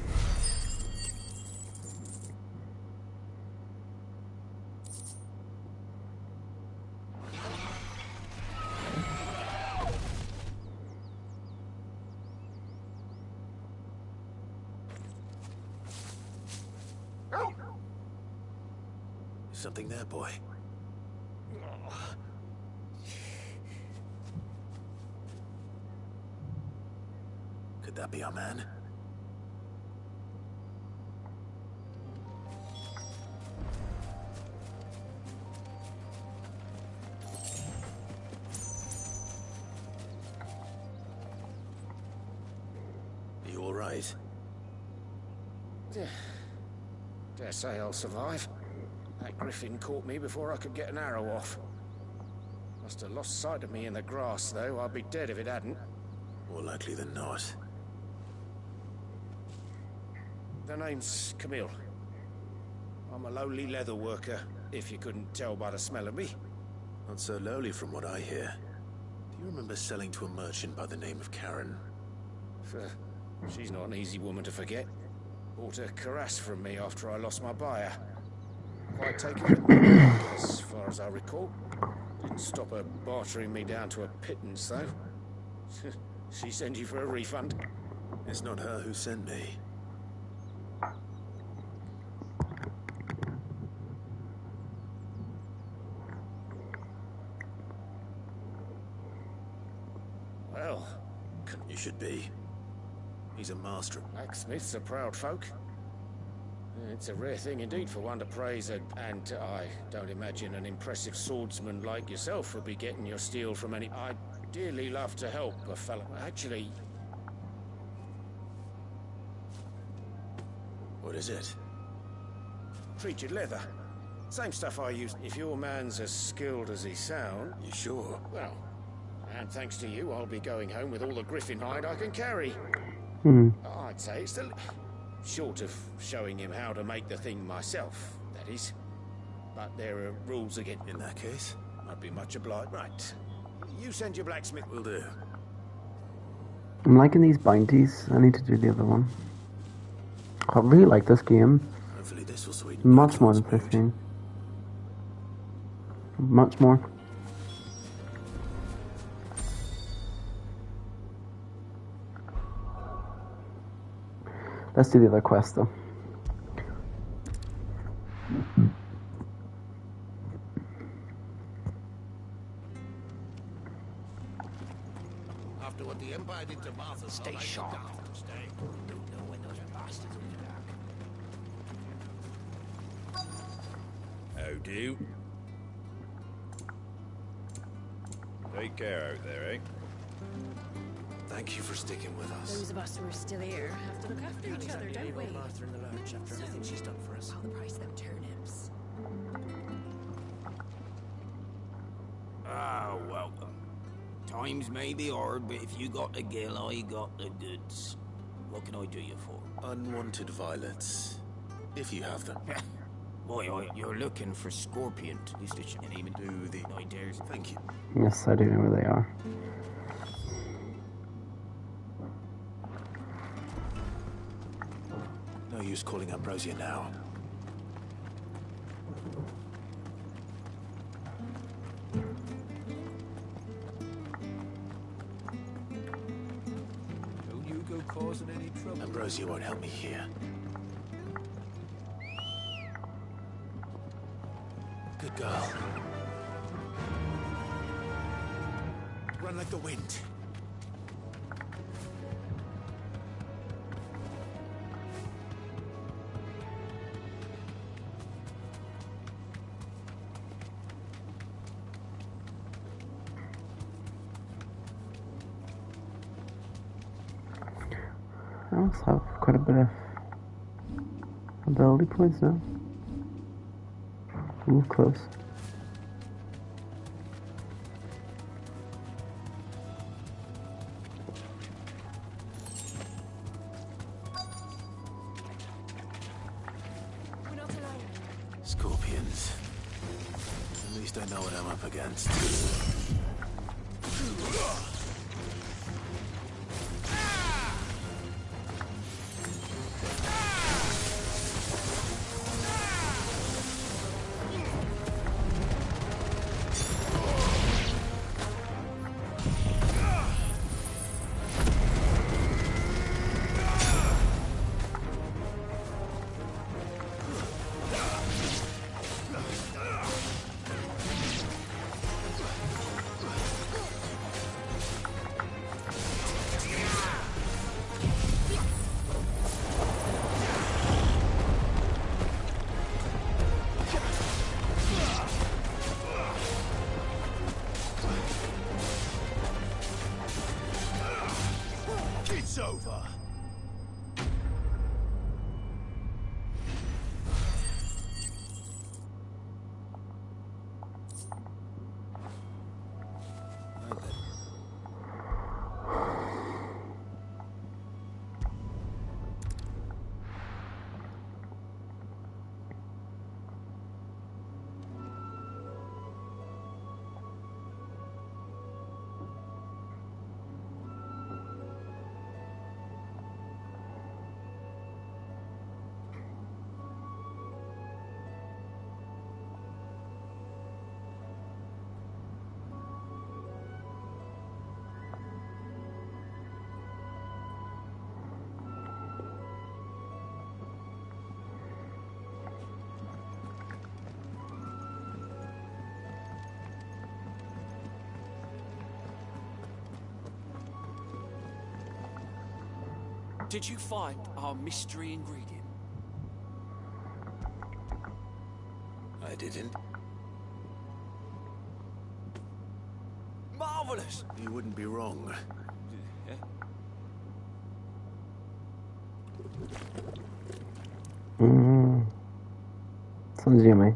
Something there, boy. Could that be our man? You all right? Dare say I'll survive. That griffin caught me before I could get an arrow off. Must have lost sight of me in the grass, though. I'd be dead if it hadn't. More likely than not. The name's Camille. I'm a lowly leather worker, if you couldn't tell by the smell of me. Not so lowly from what I hear. Do you remember selling to a merchant by the name of Karen? She's not an easy woman to forget. Bought a cuirass from me after I lost my buyer. Quite taken with me, as far as I recall. Didn't stop her bartering me down to a pittance, though. She sent you for a refund? It's not her who sent me. Well, You should be. He's a master. Blacksmiths are proud folk. It's a rare thing indeed for one to praise and I don't imagine an impressive swordsman like yourself would be getting your steel from any... I'd dearly love to help a fellow. Actually... What is it? Treated leather. Same stuff I use. If your man's as skilled as he sounds... You sure? Well, and thanks to you, I'll be going home with all the griffin hide I can carry. I'd say it's the... Short of showing him how to make the thing myself, that is. But there are rules again. In that case, I'd be much obliged. Right. You send your blacksmith. will do. I'm liking these bounties. I need to do the other one. I really like this game. Hopefully this will sweeten Much more than 15. Much more. Let's do the other quest though. After what the Empire did to Martha, stay sharp. Don't know when those bastards will be back. How do? Take care out there, eh? Thank you for sticking with us. Those of us who are still here have to look after each other, don't we? Martha in the lurch after everything she's done for us. How the price of them turnips? Ah, welcome. Times may be hard, but if you got the gill, I got the goods. What can I do you for? Unwanted violets, if you have them. Boy, you're looking for scorpion. Is this and even do the ideas? Thank you. Yes, I do know where they are. No use calling Ambrosia now. Don't you go causing any trouble. Ambrosia won't help me here. Good girl. Run like the wind. I also have quite a bit of ability points now. Move close. We're not alone. Scorpions. At least I know what I'm up against. It's over. Did you find our mystery ingredient? I didn't. Marvelous! You wouldn't be wrong. Yeah. Sounds yummy.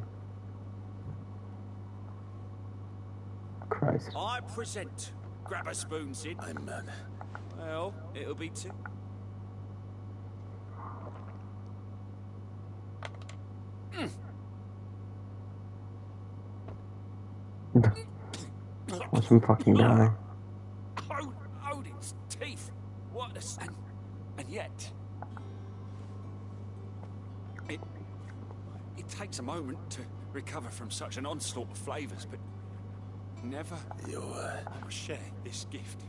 Christ. I present. Grab a spoon, Sid. I'm mad. Well, it'll be two. Watch him fucking die. Odin's teeth. What a... And yet... It takes a moment to recover from such an onslaught of flavors, but never... You're... I will share this gift.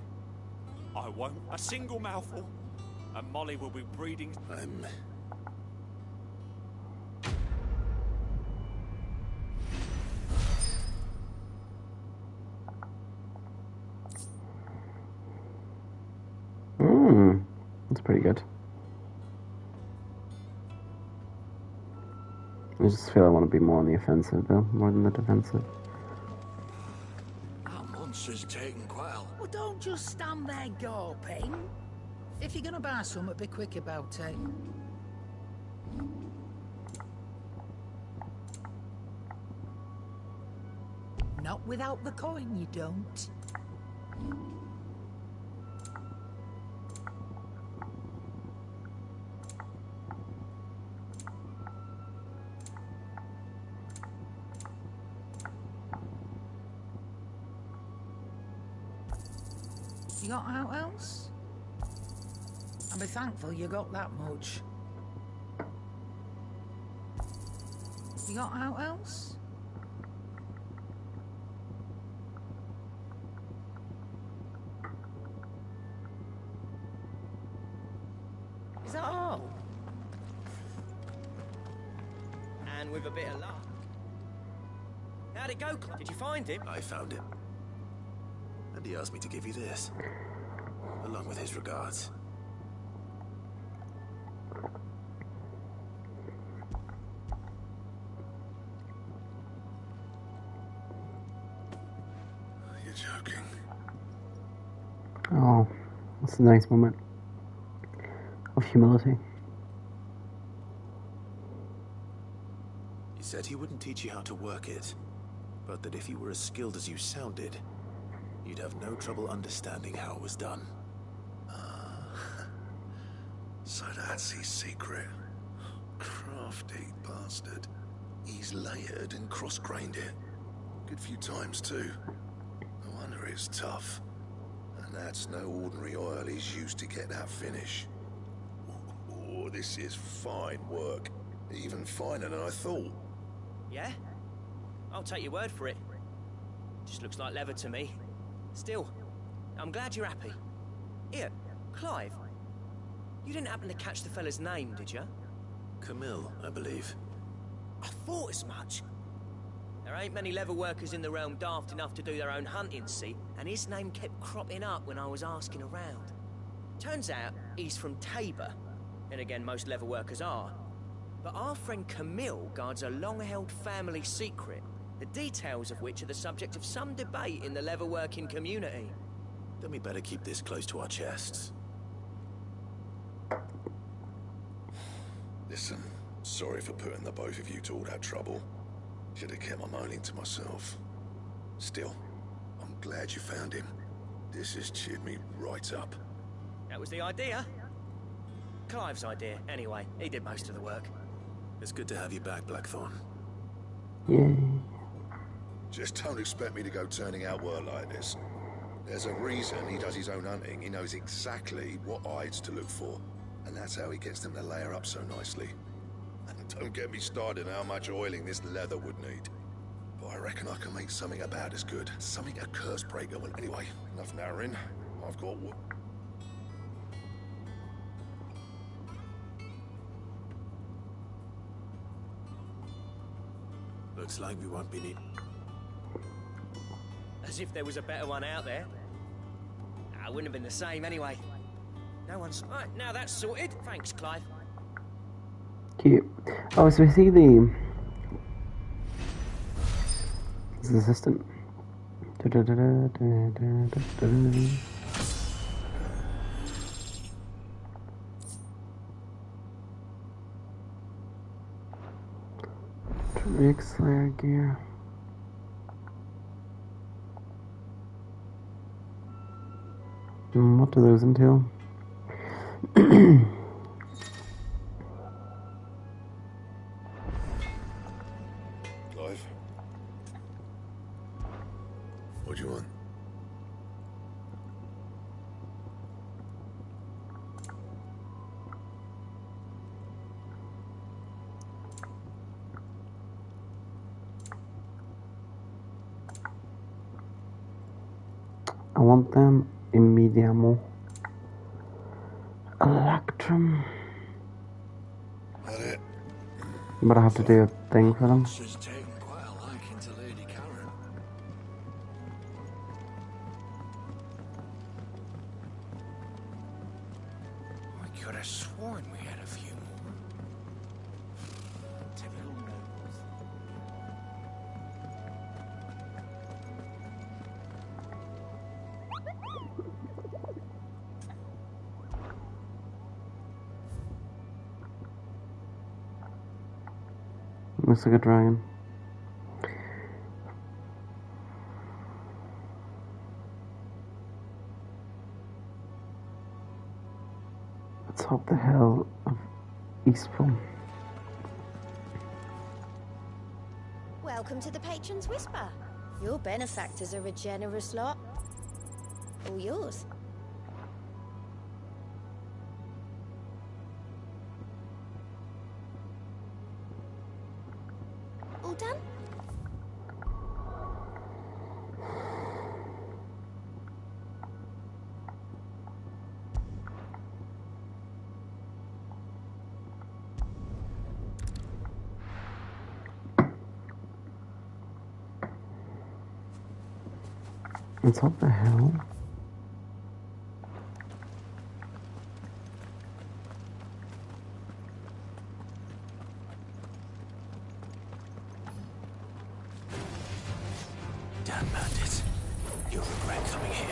I won't. A single mouthful, and Molly will be breeding... I'm... That's pretty good. I just feel I want to be more on the offensive though, more than the defensive. Our She's taking quite a... Well, don't just stand there gawping. If you're gonna buy something, be quick about it. Not without the coin, you don't. You got out else? I'll be thankful you got that much. You got out else? Is that all? And with a bit of luck. How'd it go, Clive? Did you find him? I found him. And he asked me to give you this, along with his regards. You're joking. Oh, that's a nice moment of humility. He said he wouldn't teach you how to work it, but that if you were as skilled as you sounded, you'd have no trouble understanding how it was done. So that's his secret. Crafty bastard. He's layered and cross-grained it. Good few times too. No wonder it's tough. And that's no ordinary oil he's used to get that finish. Oh, this is fine work. Even finer than I thought. Yeah? I'll take your word for it. Just looks like leather to me. Still, I'm glad you're happy. Here, Clive. You didn't happen to catch the fella's name, did you? Camille, I believe. I thought as much. There ain't many leather workers in the realm daft enough to do their own hunting, see? And his name kept cropping up when I was asking around. Turns out he's from Tabor. And again, most leather workers are. But our friend Camille guards a long-held family secret, the details of which are the subject of some debate in the leather-working community. Then we better keep this close to our chests. Listen, sorry for putting the both of you to all that trouble. Should have kept my moaning to myself. Still, I'm glad you found him. This has cheered me right up. That was the idea. Clive's idea, anyway. He did most of the work. It's good to have you back, Blackthorn. Yay. Just don't expect me to go turning out work like this. There's a reason he does his own hunting. He knows exactly what hides to look for. And that's how he gets them to layer up so nicely. And don't get me started on how much oiling this leather would need. But I reckon I can make something about as good. Something a curse breaker will. Anyway, enough narrowing. I've got what... Looks like we won't be need... As if there was a better one out there. I wouldn't have been the same anyway. No one's... Right, now that's sorted. Thanks, Clive. Cute. Oh, so we see the... This is the assistant. Rick Slayer gear. What do those entail? Clive? What do you want? I want them immediamo. Electrum. That it? But I have to do a thing for them. She's taken quite a liking to Lady Karen. I could have sworn we had a few more. Typical nobles. Looks like a dragon. Atop the hill of Eastfall. Welcome to the Patron's Whisper. Your benefactors are a generous lot. All yours. All done? Atop the hill. Damn bandits. You'll regret coming here.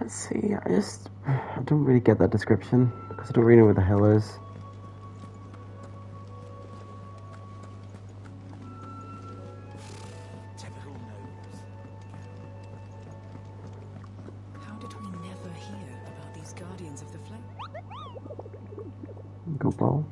Let's see, I don't really get that description, because I don't really know where the hell is. Typical nobles. How did we never hear about these guardians of the flame? Go ball.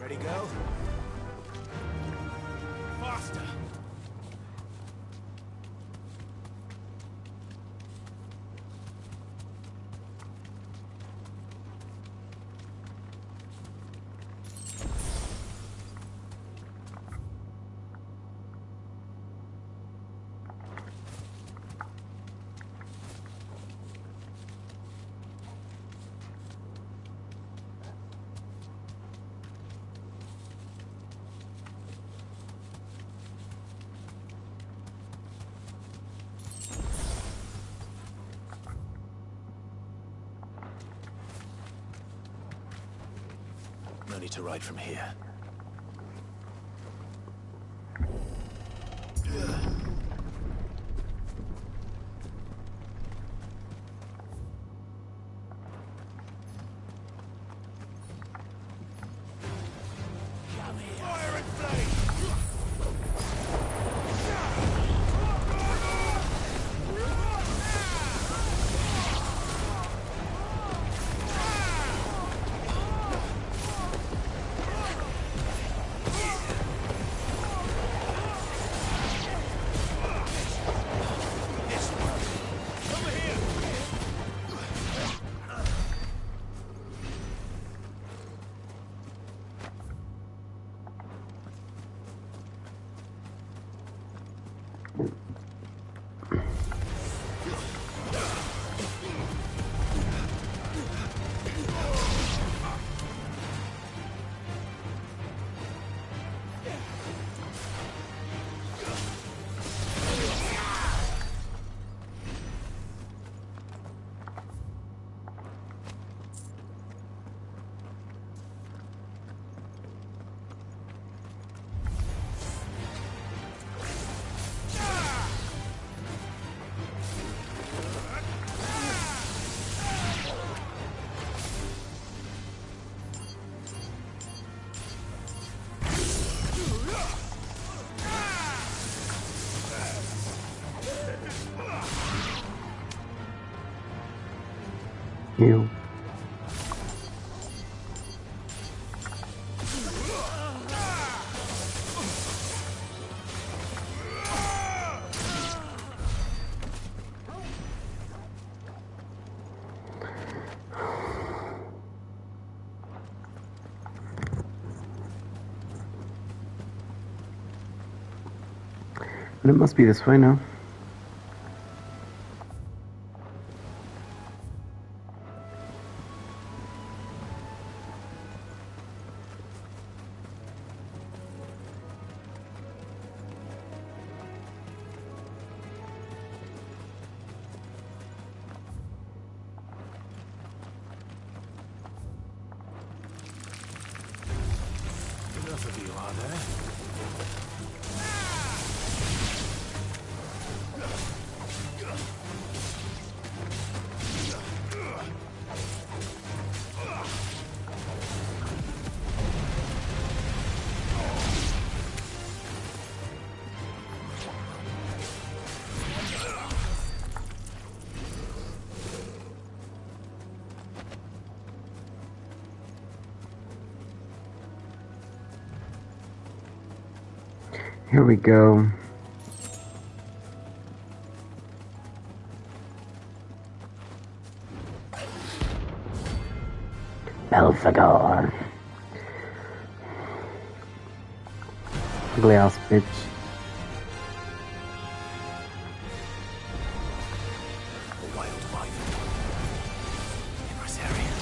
Ready, go? Faster! No need to ride from here. You. And it must be this way now. Enough of you, are there? Here we go. Belphegor. Ugly ass bitch. A wild wyvern. In this area.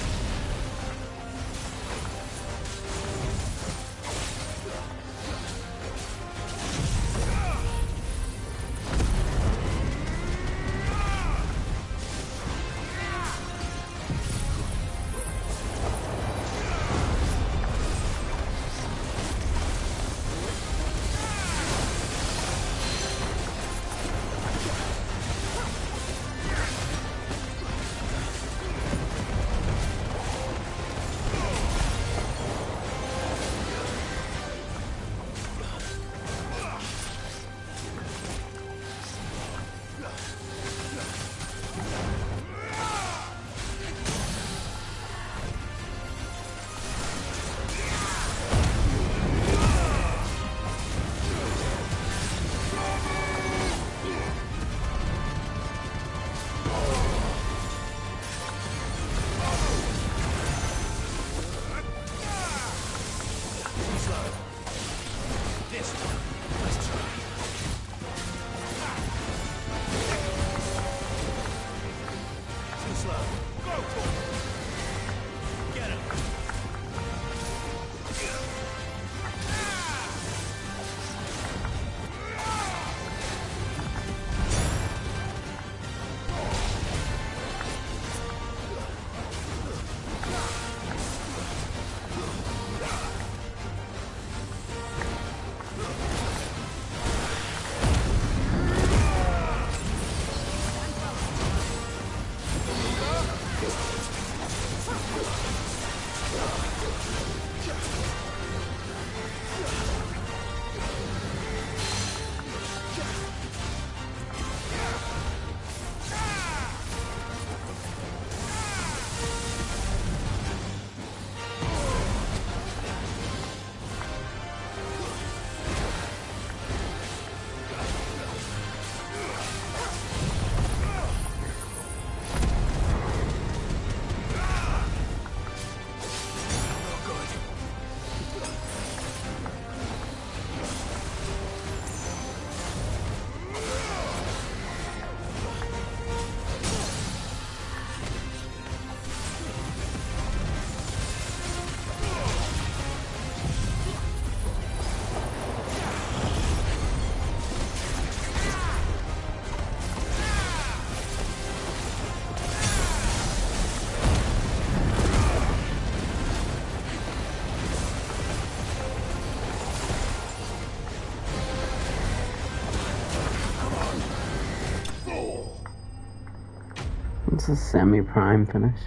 It's a semi-prime finish.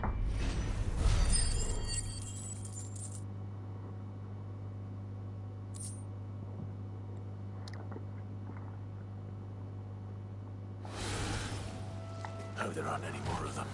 Hope there aren't any more of them.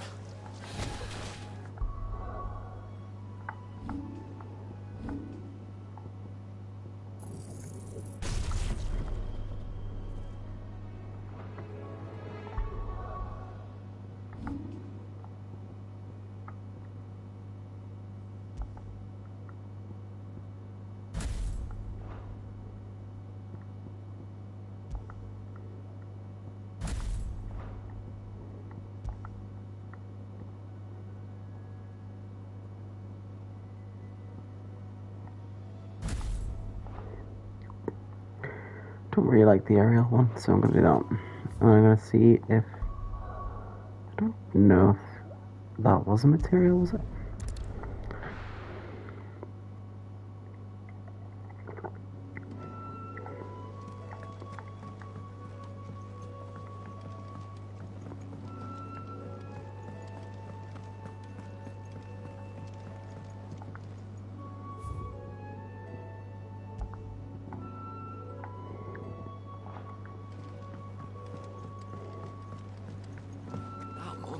don't really like the aerial one, so I'm gonna do that. And I'm gonna see if... I don't know if that was a material, was it?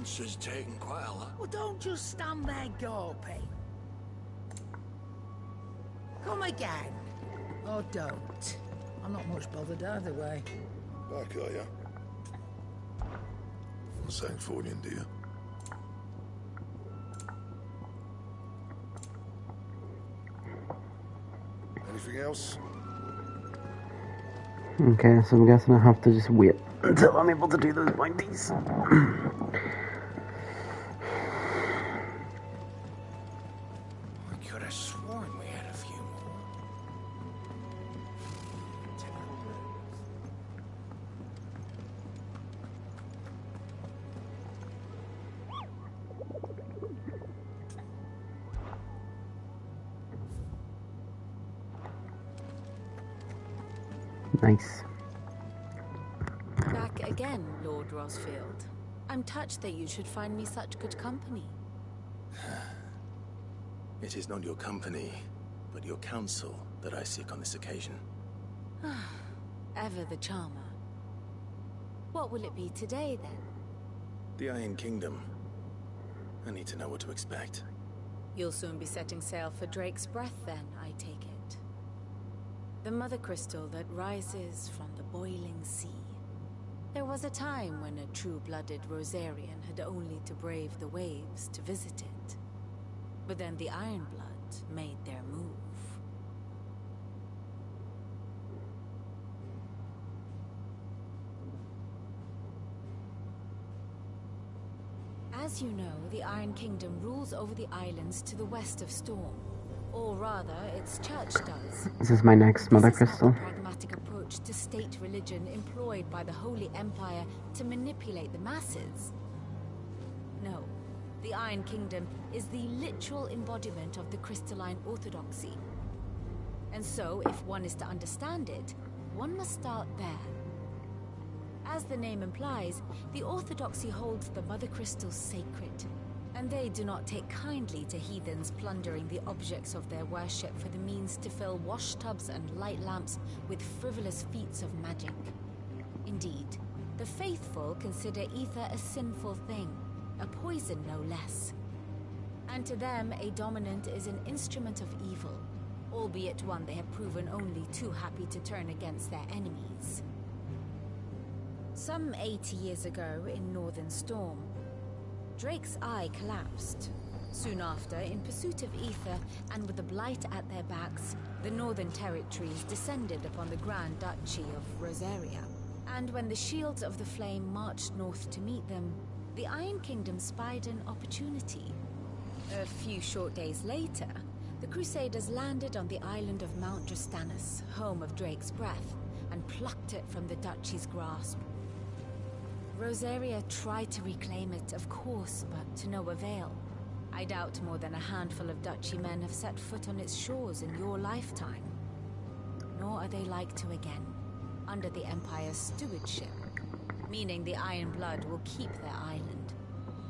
Monster's taken quite a lot. Well, don't just stand there gawping. Come again. Or don't. I'm not much bothered either way. Back, are you? From Ffxxiiiv, do you? Anything else? Okay, so I'm guessing I have to just wait until I'm able to do those bindings. I could have sworn we had a few more. Nice. Back again, Lord Rosfield. I'm touched that you should find me such good company. It is not your company, but your counsel that I seek on this occasion. Ever the charmer. What will it be today, then? The Iron Kingdom. I need to know what to expect. You'll soon be setting sail for Drake's Breath, then, I take it. The mother crystal that rises from the boiling sea. There was a time when a true-blooded Rosarian had only to brave the waves to visit it. But then the Ironblood made their move. As you know, the Iron Kingdom rules over the islands to the west of Storm. Or rather, its church does. This is my next mother crystal. This is not the pragmatic approach to state religion employed by the Holy Empire to manipulate the masses. No. The Iron Kingdom is the literal embodiment of the crystalline orthodoxy. And so, if one is to understand it, one must start there. As the name implies, the orthodoxy holds the mother crystals sacred, and they do not take kindly to heathens plundering the objects of their worship for the means to fill washtubs and light lamps with frivolous feats of magic. Indeed, the faithful consider ether a sinful thing, a poison no less. And to them, a dominant is an instrument of evil, albeit one they have proven only too happy to turn against their enemies. Some 80 years ago, in Northern Storm, Drake's eye collapsed. Soon after, in pursuit of ether, and with the blight at their backs, the Northern Territories descended upon the Grand Duchy of Rosaria. And when the Shields of the Flame marched north to meet them, the Iron Kingdom spied an opportunity. A few short days later, the Crusaders landed on the island of Mount Drastanus, home of Drake's Breath, and plucked it from the Duchy's grasp. Rosaria tried to reclaim it, of course, but to no avail. I doubt more than a handful of Duchy men have set foot on its shores in your lifetime. Nor are they like to again, under the Empire's stewardship, meaning the Iron Blood will keep their island,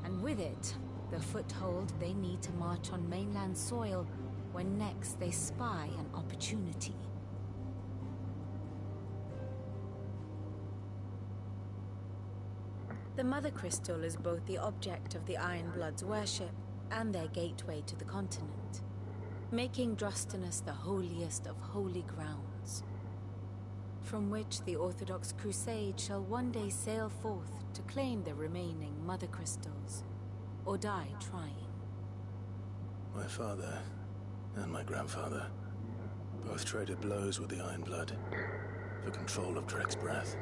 and with it, the foothold they need to march on mainland soil when next they spy an opportunity. The Mother Crystal is both the object of the Iron Blood's worship and their gateway to the continent, making Drastanus the holiest of holy grounds, from which the Orthodox Crusade shall one day sail forth to claim the remaining Mother Crystals, or die trying. My father and my grandfather both traded blows with the Iron Blood for control of Drake's Breath.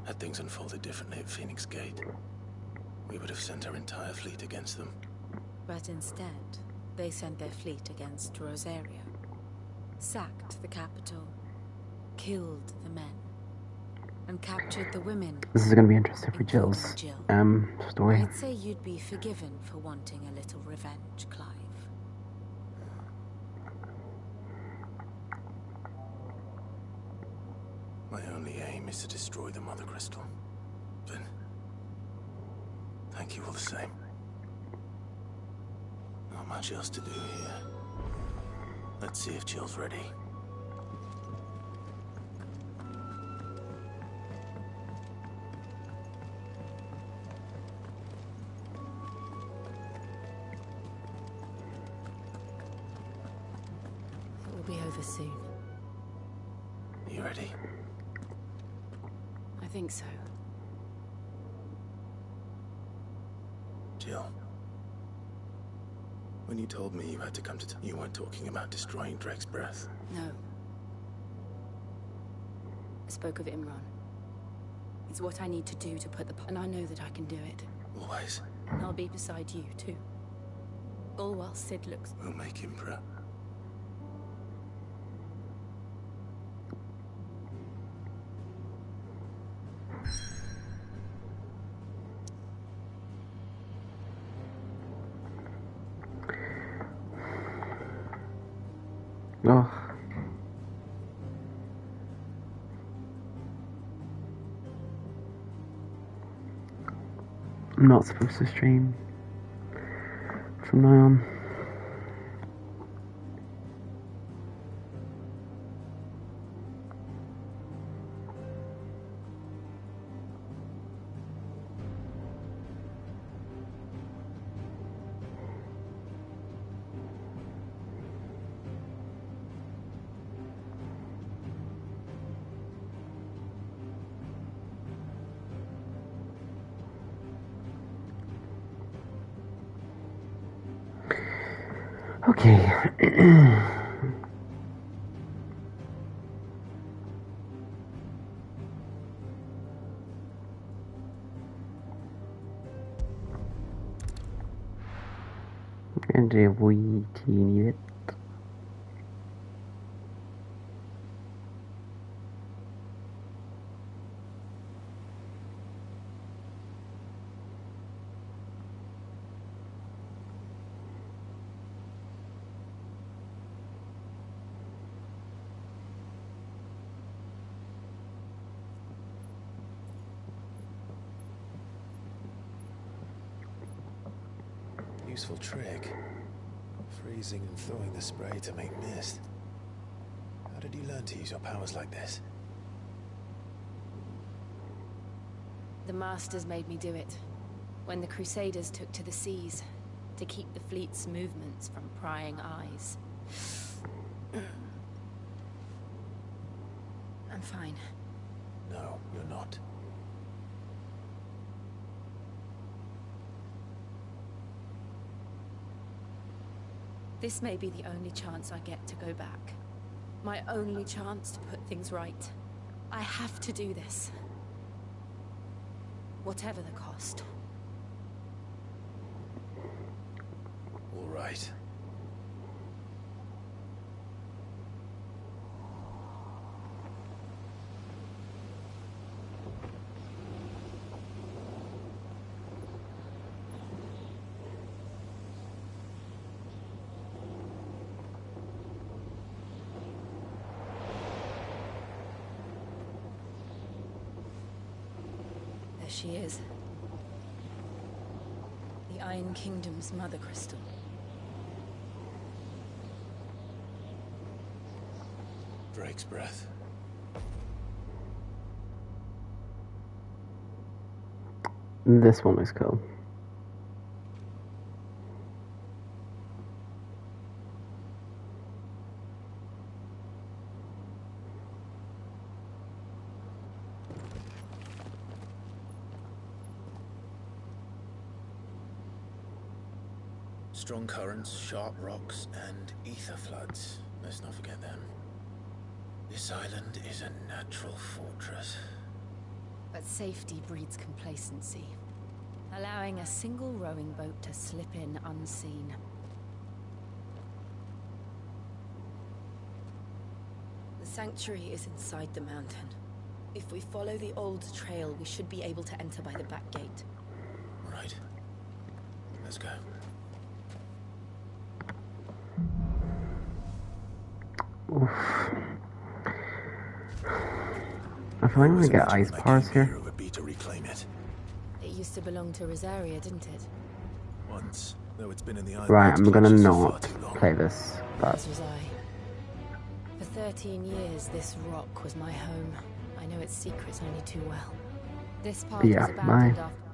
Had things unfolded differently at Phoenix Gate, we would have sent our entire fleet against them. But instead, they sent their fleet against Rosaria, sacked the capital, killed the men, and captured the women. This is going to be interesting for Jill's story. I'd say you'd be forgiven for wanting a little revenge, Clive. My only aim is to destroy the Mother Crystal. But thank you all the same. Not much else to do here. Let's see if Jill's ready. It will be over soon. You ready? I think so. Jill. When you told me you had to come to you weren't talking about destroying Drake's breath. No. I spoke of Imran. It's what I need to do to put the... And I know that I can do it. Always. And I'll be beside you, too. All while Sid looks... We'll make him proud. Oh. I'm not supposed to stream from now on. Okay. And we need it. Useful trick. Freezing and throwing the spray to make mist. How did you learn to use your powers like this? The Masters made me do it. When the Crusaders took to the seas, to keep the fleet's movements from prying eyes. I'm fine. No, you're not. This may be the only chance I get to go back. My only chance to put things right. I have to do this. Whatever the cost. All right. There she is. The Iron Kingdom's Mother Crystal. Drake's breath. This one is cool. Strong currents, sharp rocks, and ether floods. Let's not forget them. This island is a natural fortress. But safety breeds complacency, allowing a single rowing boat to slip in unseen. The sanctuary is inside the mountain, If we follow the old trail, we should be able to enter by the back gate. Right. Let's go. Oof. I feel like I'm gonna get ice bars here. Would be to reclaim it. It used to belong to Rosaria, didn't it? Once, though it's been in the island. Right, I'm gonna not play this, but As was I. For 13 years, this rock was my home. I know its secrets only too well. This part yeah, was abandoned bye. after